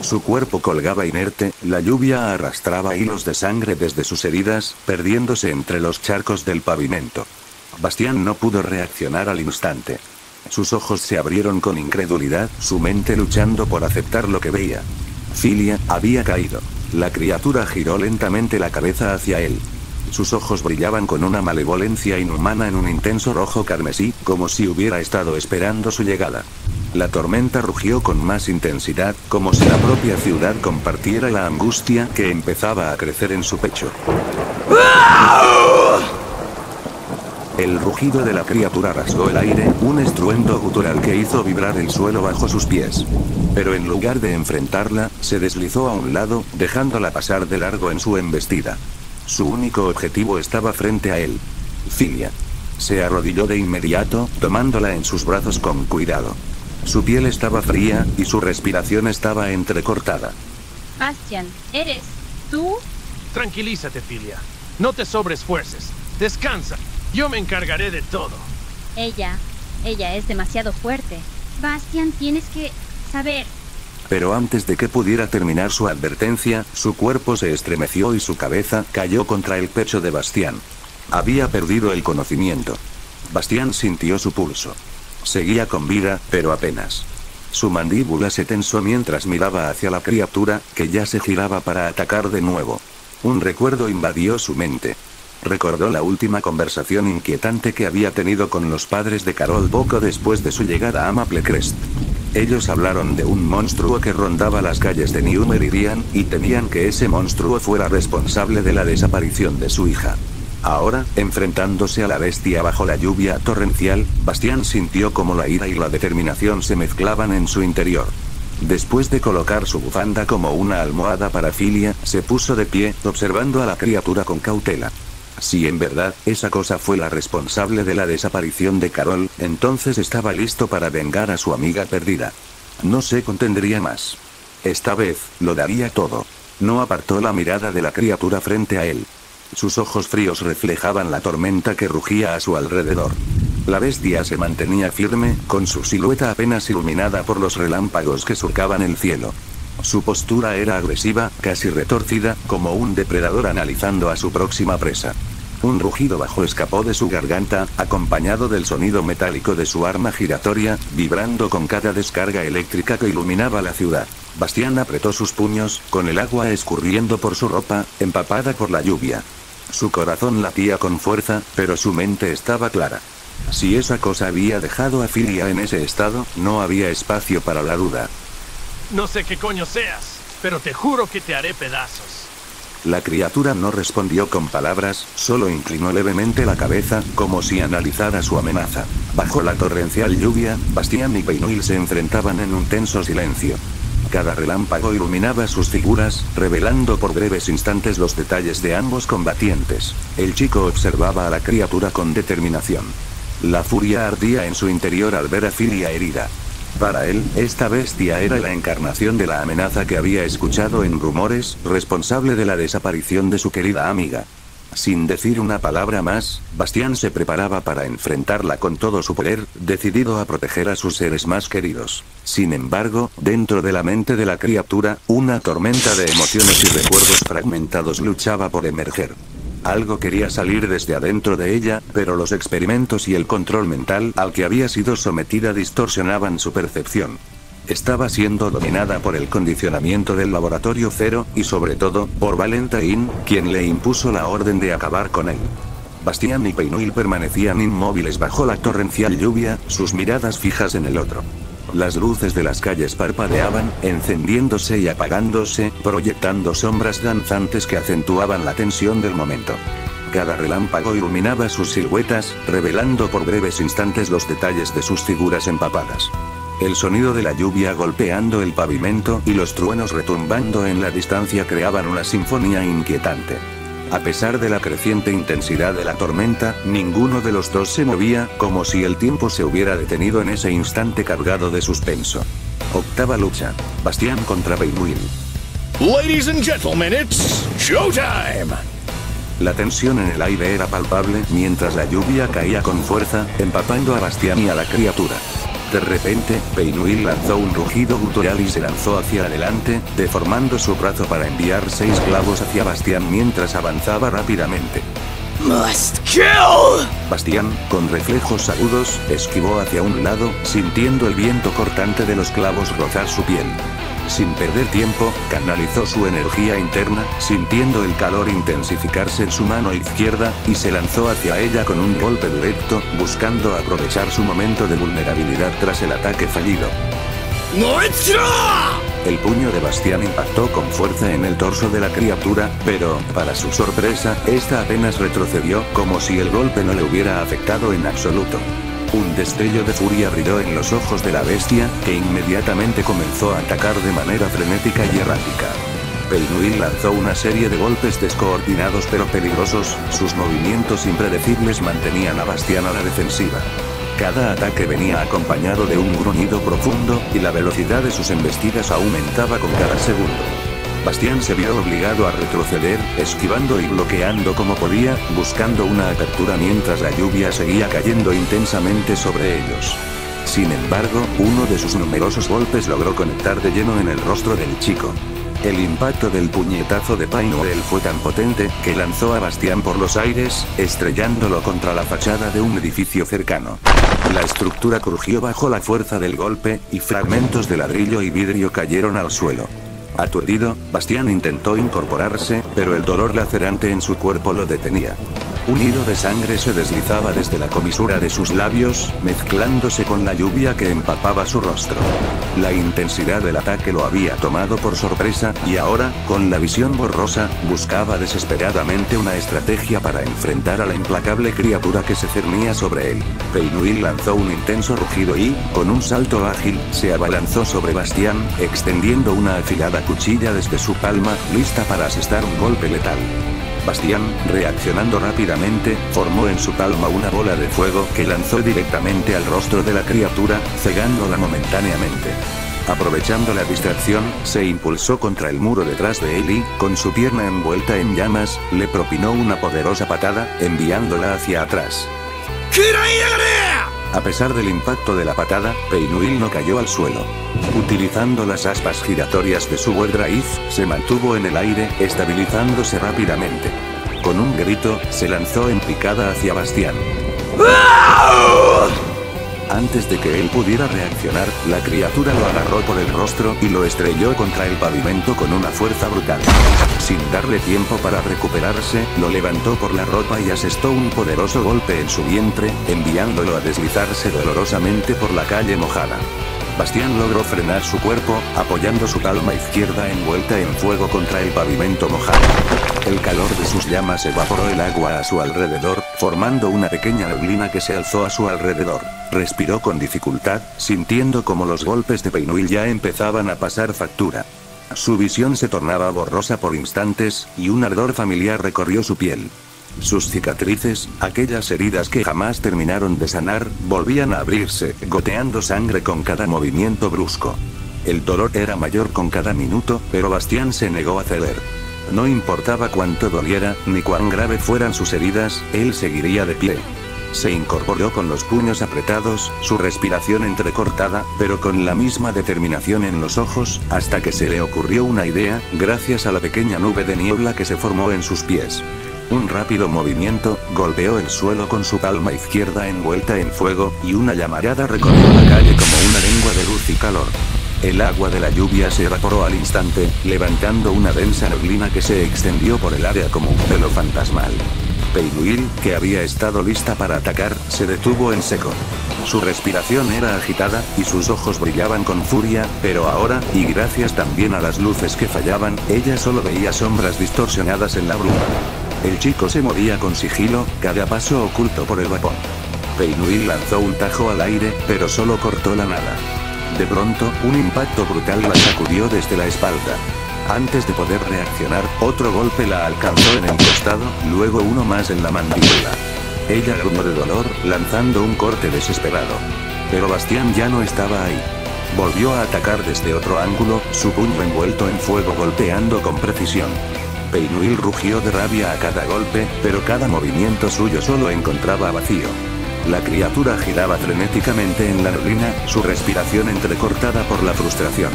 Speaker 1: Su cuerpo colgaba inerte, la lluvia arrastraba hilos de sangre desde sus heridas, perdiéndose entre los charcos del pavimento. Bastián no pudo reaccionar al instante. Sus ojos se abrieron con incredulidad, su mente luchando por aceptar lo que veía. Filia había caído. La criatura giró lentamente la cabeza hacia él. Sus ojos brillaban con una malevolencia inhumana en un intenso rojo carmesí, como si hubiera estado esperando su llegada. La tormenta rugió con más intensidad, como si la propia ciudad compartiera la angustia que empezaba a crecer en su pecho. El rugido de la criatura rasgó el aire, un estruendo gutural que hizo vibrar el suelo bajo sus pies. Pero en lugar de enfrentarla, se deslizó a un lado, dejándola pasar de largo en su embestida. Su único objetivo estaba frente a él. Filia. Se arrodilló de inmediato, tomándola en sus brazos con cuidado. Su piel estaba fría, y su respiración estaba entrecortada.
Speaker 5: Bastián, ¿eres tú?
Speaker 3: Tranquilízate, Filia. No te sobreesfuerces. Descansa. Yo me encargaré de todo.
Speaker 5: Ella es demasiado fuerte. Bastián, tienes que saber.
Speaker 1: Pero antes de que pudiera terminar su advertencia, su cuerpo se estremeció y su cabeza cayó contra el pecho de Bastián. Había perdido el conocimiento. Bastián sintió su pulso. Seguía con vida, pero apenas. Su mandíbula se tensó mientras miraba hacia la criatura, que ya se giraba para atacar de nuevo. Un recuerdo invadió su mente. Recordó la última conversación inquietante que había tenido con los padres de Carol poco después de su llegada a Maple Crest. Ellos hablaron de un monstruo que rondaba las calles de New Meridian, y temían que ese monstruo fuera responsable de la desaparición de su hija. Ahora, enfrentándose a la bestia bajo la lluvia torrencial, Bastián sintió como la ira y la determinación se mezclaban en su interior. Después de colocar su bufanda como una almohada para Filia, se puso de pie, observando a la criatura con cautela. Si en verdad, esa cosa fue la responsable de la desaparición de Carol, entonces estaba listo para vengar a su amiga perdida. No se contendría más. Esta vez, lo daría todo. No apartó la mirada de la criatura frente a él. Sus ojos fríos reflejaban la tormenta que rugía a su alrededor. La bestia se mantenía firme, con su silueta apenas iluminada por los relámpagos que surcaban el cielo. Su postura era agresiva, casi retorcida, como un depredador analizando a su próxima presa. Un rugido bajo escapó de su garganta, acompañado del sonido metálico de su arma giratoria, vibrando con cada descarga eléctrica que iluminaba la ciudad. Bastián apretó sus puños, con el agua escurriendo por su ropa, empapada por la lluvia. Su corazón latía con fuerza, pero su mente estaba clara. Si esa cosa había dejado a Filia en ese estado, no había espacio para la duda.
Speaker 3: No sé qué coño seas, pero te juro que te haré pedazos.
Speaker 1: La criatura no respondió con palabras, solo inclinó levemente la cabeza, como si analizara su amenaza. Bajo la torrencial lluvia, Bastián y Peinuil se enfrentaban en un tenso silencio. Cada relámpago iluminaba sus figuras, revelando por breves instantes los detalles de ambos combatientes. El chico observaba a la criatura con determinación. La furia ardía en su interior al ver a Filia herida. Para él, esta bestia era la encarnación de la amenaza que había escuchado en rumores, responsable de la desaparición de su querida amiga. Sin decir una palabra más, Bastián se preparaba para enfrentarla con todo su poder, decidido a proteger a sus seres más queridos. Sin embargo, dentro de la mente de la criatura, una tormenta de emociones y recuerdos fragmentados luchaba por emerger. Algo quería salir desde adentro de ella, pero los experimentos y el control mental al que había sido sometida distorsionaban su percepción. Estaba siendo dominada por el condicionamiento del Laboratorio Cero, y sobre todo, por Valentine, quien le impuso la orden de acabar con él. Bastián y Peinuil permanecían inmóviles bajo la torrencial lluvia, sus miradas fijas en el otro. Las luces de las calles parpadeaban, encendiéndose y apagándose, proyectando sombras danzantes que acentuaban la tensión del momento. Cada relámpago iluminaba sus siluetas, revelando por breves instantes los detalles de sus figuras empapadas. El sonido de la lluvia golpeando el pavimento y los truenos retumbando en la distancia creaban una sinfonía inquietante. A pesar de la creciente intensidad de la tormenta, ninguno de los dos se movía, como si el tiempo se hubiera detenido en ese instante cargado de suspenso. Octava lucha. Bastián contra Peinuil.
Speaker 10: Ladies and gentlemen, it's showtime.
Speaker 1: La tensión en el aire era palpable mientras la lluvia caía con fuerza, empapando a Bastián y a la criatura. De repente, Peinuil lanzó un rugido gutural y se lanzó hacia adelante, deformando su brazo para enviar 6 clavos hacia Bastián mientras avanzaba rápidamente.
Speaker 10: Must kill.
Speaker 1: Bastián, con reflejos agudos, esquivó hacia un lado, sintiendo el viento cortante de los clavos rozar su piel. Sin perder tiempo, canalizó su energía interna, sintiendo el calor intensificarse en su mano izquierda, y se lanzó hacia ella con un golpe directo, buscando aprovechar su momento de vulnerabilidad tras el ataque fallido. El puño de Bastián impactó con fuerza en el torso de la criatura, pero, para su sorpresa, esta apenas retrocedió, como si el golpe no le hubiera afectado en absoluto. Un destello de furia brilló en los ojos de la bestia, que inmediatamente comenzó a atacar de manera frenética y errática. Peinuil lanzó una serie de golpes descoordinados pero peligrosos, sus movimientos impredecibles mantenían a Bastián a la defensiva. Cada ataque venía acompañado de un gruñido profundo, y la velocidad de sus embestidas aumentaba con cada segundo. Bastián se vio obligado a retroceder, esquivando y bloqueando como podía, buscando una apertura mientras la lluvia seguía cayendo intensamente sobre ellos. Sin embargo, uno de sus numerosos golpes logró conectar de lleno en el rostro del chico. El impacto del puñetazo de Peinuil fue tan potente, que lanzó a Bastián por los aires, estrellándolo contra la fachada de un edificio cercano. La estructura crujió bajo la fuerza del golpe, y fragmentos de ladrillo y vidrio cayeron al suelo. Aturdido, Bastián intentó incorporarse, pero el dolor lacerante en su cuerpo lo detenía. Un hilo de sangre se deslizaba desde la comisura de sus labios, mezclándose con la lluvia que empapaba su rostro. La intensidad del ataque lo había tomado por sorpresa, y ahora, con la visión borrosa, buscaba desesperadamente una estrategia para enfrentar a la implacable criatura que se cernía sobre él. Peinuil lanzó un intenso rugido y, con un salto ágil, se abalanzó sobre Bastián, extendiendo una afilada cuchilla desde su palma, lista para asestar un golpe letal. Bastián, reaccionando rápidamente, formó en su palma una bola de fuego que lanzó directamente al rostro de la criatura, cegándola momentáneamente. Aprovechando la distracción, se impulsó contra el muro detrás de él y, con su pierna envuelta en llamas, le propinó una poderosa patada, enviándola hacia atrás. A pesar del impacto de la patada, Peinuil no cayó al suelo. Utilizando las aspas giratorias de su Web Drive, se mantuvo en el aire, estabilizándose rápidamente. Con un grito, se lanzó en picada hacia Bastián. Antes de que él pudiera reaccionar, la criatura lo agarró por el rostro y lo estrelló contra el pavimento con una fuerza brutal. Sin darle tiempo para recuperarse, lo levantó por la ropa y asestó un poderoso golpe en su vientre, enviándolo a deslizarse dolorosamente por la calle mojada. Bastián logró frenar su cuerpo, apoyando su palma izquierda envuelta en fuego contra el pavimento mojado. El calor de sus llamas evaporó el agua a su alrededor, formando una pequeña neblina que se alzó a su alrededor. Respiró con dificultad, sintiendo como los golpes de Peinuil ya empezaban a pasar factura. Su visión se tornaba borrosa por instantes, y un ardor familiar recorrió su piel. Sus cicatrices, aquellas heridas que jamás terminaron de sanar, volvían a abrirse, goteando sangre con cada movimiento brusco. El dolor era mayor con cada minuto, pero Bastián se negó a ceder. No importaba cuánto doliera, ni cuán grave fueran sus heridas, él seguiría de pie. Se incorporó con los puños apretados, su respiración entrecortada, pero con la misma determinación en los ojos, hasta que se le ocurrió una idea, gracias a la pequeña nube de niebla que se formó en sus pies. Un rápido movimiento, golpeó el suelo con su palma izquierda envuelta en fuego, y una llamarada recorrió la calle como una lengua de luz y calor. El agua de la lluvia se evaporó al instante, levantando una densa neblina que se extendió por el área como un velo fantasmal. Peinuil, que había estado lista para atacar, se detuvo en seco. Su respiración era agitada, y sus ojos brillaban con furia, pero ahora, y gracias también a las luces que fallaban, ella solo veía sombras distorsionadas en la bruma. El chico se movía con sigilo, cada paso oculto por el vapor. Peinuil lanzó un tajo al aire, pero solo cortó la nada. De pronto, un impacto brutal la sacudió desde la espalda. Antes de poder reaccionar, otro golpe la alcanzó en el costado, luego uno más en la mandíbula. Ella gruñó de dolor, lanzando un corte desesperado. Pero Bastián ya no estaba ahí. Volvió a atacar desde otro ángulo, su puño envuelto en fuego golpeando con precisión. Peinuil rugió de rabia a cada golpe, pero cada movimiento suyo solo encontraba vacío. La criatura giraba frenéticamente en la neblina, su respiración entrecortada por la frustración.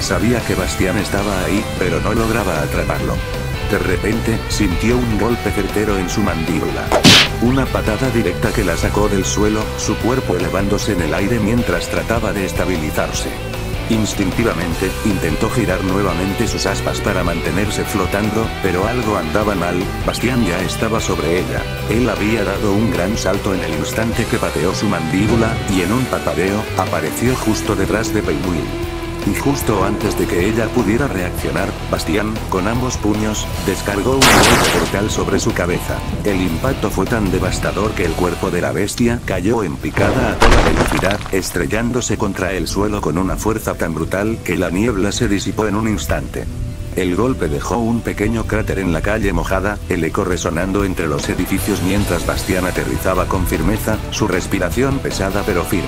Speaker 1: Sabía que Bastián estaba ahí, pero no lograba atraparlo. De repente, sintió un golpe certero en su mandíbula. Una patada directa que la sacó del suelo, su cuerpo elevándose en el aire mientras trataba de estabilizarse. Instintivamente, intentó girar nuevamente sus aspas para mantenerse flotando, pero algo andaba mal. Bastián ya estaba sobre ella. Él había dado un gran salto en el instante que pateó su mandíbula, y en un parpadeo, apareció justo detrás de Peinuil. Y justo antes de que ella pudiera reaccionar, Bastián, con ambos puños, descargó un golpe brutal sobre su cabeza. El impacto fue tan devastador que el cuerpo de la bestia cayó en picada a toda velocidad, estrellándose contra el suelo con una fuerza tan brutal que la niebla se disipó en un instante. El golpe dejó un pequeño cráter en la calle mojada, el eco resonando entre los edificios mientras Bastián aterrizaba con firmeza, su respiración pesada pero firme.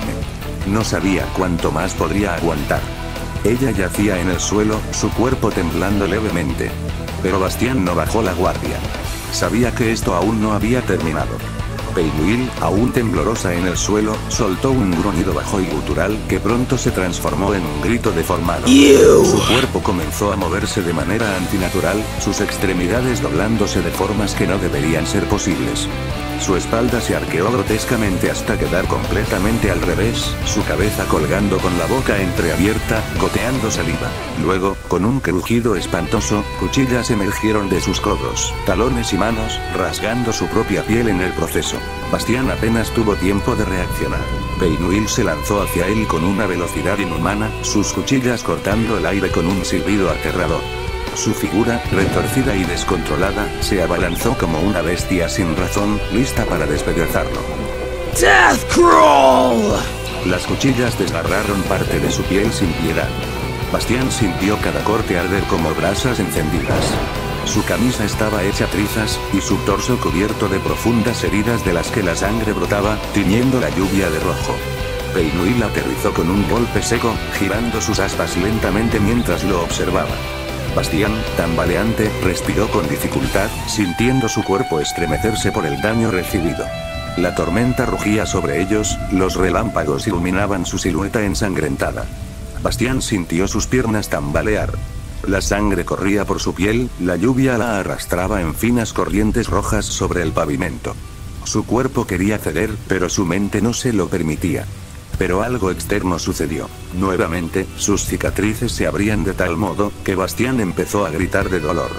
Speaker 1: No sabía cuánto más podría aguantar. Ella yacía en el suelo, su cuerpo temblando levemente. Pero Bastián no bajó la guardia. Sabía que esto aún no había terminado. Peinuil, aún temblorosa en el suelo, soltó un gruñido bajo y gutural que pronto se transformó en un grito deformado. Su cuerpo comenzó a moverse de manera antinatural, sus extremidades doblándose de formas que no deberían ser posibles. Su espalda se arqueó grotescamente hasta quedar completamente al revés, su cabeza colgando con la boca entreabierta, goteando saliva. Luego, con un crujido espantoso, cuchillas emergieron de sus codos, talones y manos, rasgando su propia piel en el proceso. Bastián apenas tuvo tiempo de reaccionar. Peinuil se lanzó hacia él con una velocidad inhumana, sus cuchillas cortando el aire con un silbido aterrador. Su figura, retorcida y descontrolada, se abalanzó como una bestia sin razón, lista para despedazarlo.
Speaker 10: Death Crawl!
Speaker 1: Las cuchillas desgarraron parte de su piel sin piedad. Bastián sintió cada corte arder como brasas encendidas. Su camisa estaba hecha trizas, y su torso cubierto de profundas heridas de las que la sangre brotaba, tiñendo la lluvia de rojo. Peinuil aterrizó con un golpe seco, girando sus aspas lentamente mientras lo observaba. Bastián, tambaleante, respiró con dificultad, sintiendo su cuerpo estremecerse por el daño recibido. La tormenta rugía sobre ellos, los relámpagos iluminaban su silueta ensangrentada. Bastián sintió sus piernas tambalear. La sangre corría por su piel, la lluvia la arrastraba en finas corrientes rojas sobre el pavimento. Su cuerpo quería ceder, pero su mente no se lo permitía. Pero algo externo sucedió. Nuevamente, sus cicatrices se abrían de tal modo, que Bastián empezó a gritar de dolor.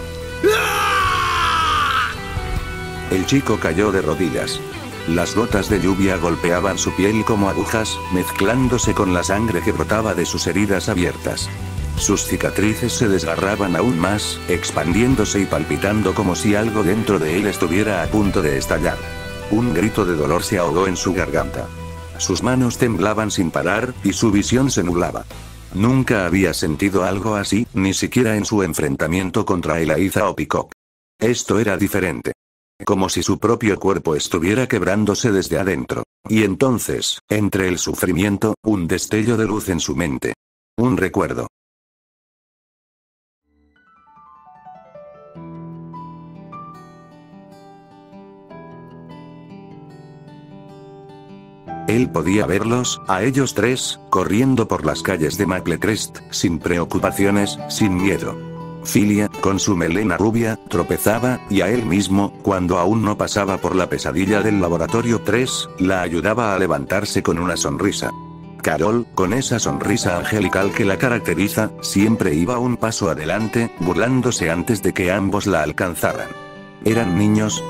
Speaker 1: El chico cayó de rodillas. Las gotas de lluvia golpeaban su piel como agujas, mezclándose con la sangre que brotaba de sus heridas abiertas. Sus cicatrices se desgarraban aún más, expandiéndose y palpitando como si algo dentro de él estuviera a punto de estallar. Un grito de dolor se ahogó en su garganta. Sus manos temblaban sin parar, y su visión se nublaba. Nunca había sentido algo así, ni siquiera en su enfrentamiento contra Elaíza o Peacock. Esto era diferente. Como si su propio cuerpo estuviera quebrándose desde adentro. Y entonces, entre el sufrimiento, un destello de luz en su mente. Un recuerdo. Él podía verlos, a ellos tres, corriendo por las calles de Maclecrest, sin preocupaciones, sin miedo. Filia, con su melena rubia, tropezaba, y a él mismo, cuando aún no pasaba por la pesadilla del laboratorio 3, la ayudaba a levantarse con una sonrisa. Carol, con esa sonrisa angelical que la caracteriza, siempre iba un paso adelante, burlándose antes de que ambos la alcanzaran. Eran niños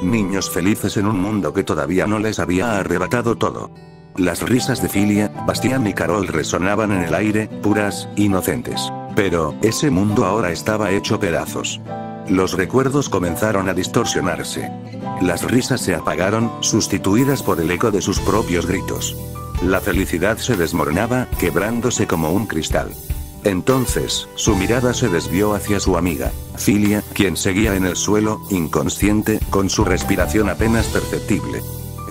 Speaker 1: felices en un mundo que todavía no les había arrebatado todo. Las risas de Filia, Bastián y Carol resonaban en el aire, puras, inocentes. Pero, ese mundo ahora estaba hecho pedazos. Los recuerdos comenzaron a distorsionarse. Las risas se apagaron, sustituidas por el eco de sus propios gritos. La felicidad se desmoronaba, quebrándose como un cristal. Entonces, su mirada se desvió hacia su amiga, Filia, quien seguía en el suelo, inconsciente, con su respiración apenas perceptible.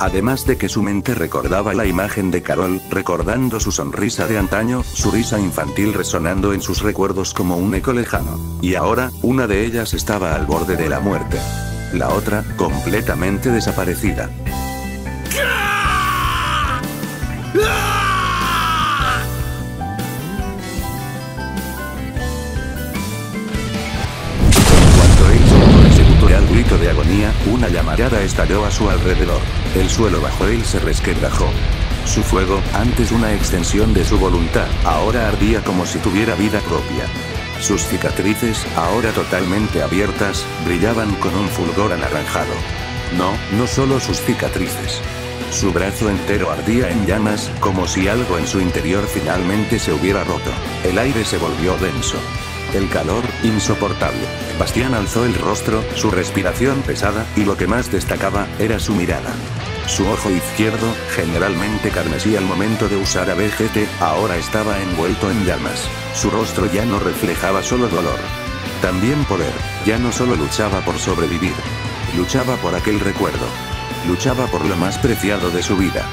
Speaker 1: Además de que su mente recordaba la imagen de Carol, recordando su sonrisa de antaño, su risa infantil resonando en sus recuerdos como un eco lejano. Y ahora, una de ellas estaba al borde de la muerte. La otra, completamente desaparecida. Al grito de agonía, una llamarada estalló a su alrededor. El suelo bajo él se resquebrajó. Su fuego, antes una extensión de su voluntad, ahora ardía como si tuviera vida propia. Sus cicatrices, ahora totalmente abiertas, brillaban con un fulgor anaranjado. No solo sus cicatrices. Su brazo entero ardía en llamas, como si algo en su interior finalmente se hubiera roto. El aire se volvió denso. El calor, insoportable. Bastián alzó el rostro, su respiración pesada, y lo que más destacaba, era su mirada. Su ojo izquierdo, generalmente carmesí al momento de usar a BGT, ahora estaba envuelto en llamas. Su rostro ya no reflejaba solo dolor. También poder. Ya no solo luchaba por sobrevivir. Luchaba por aquel recuerdo. Luchaba por lo más preciado de su vida.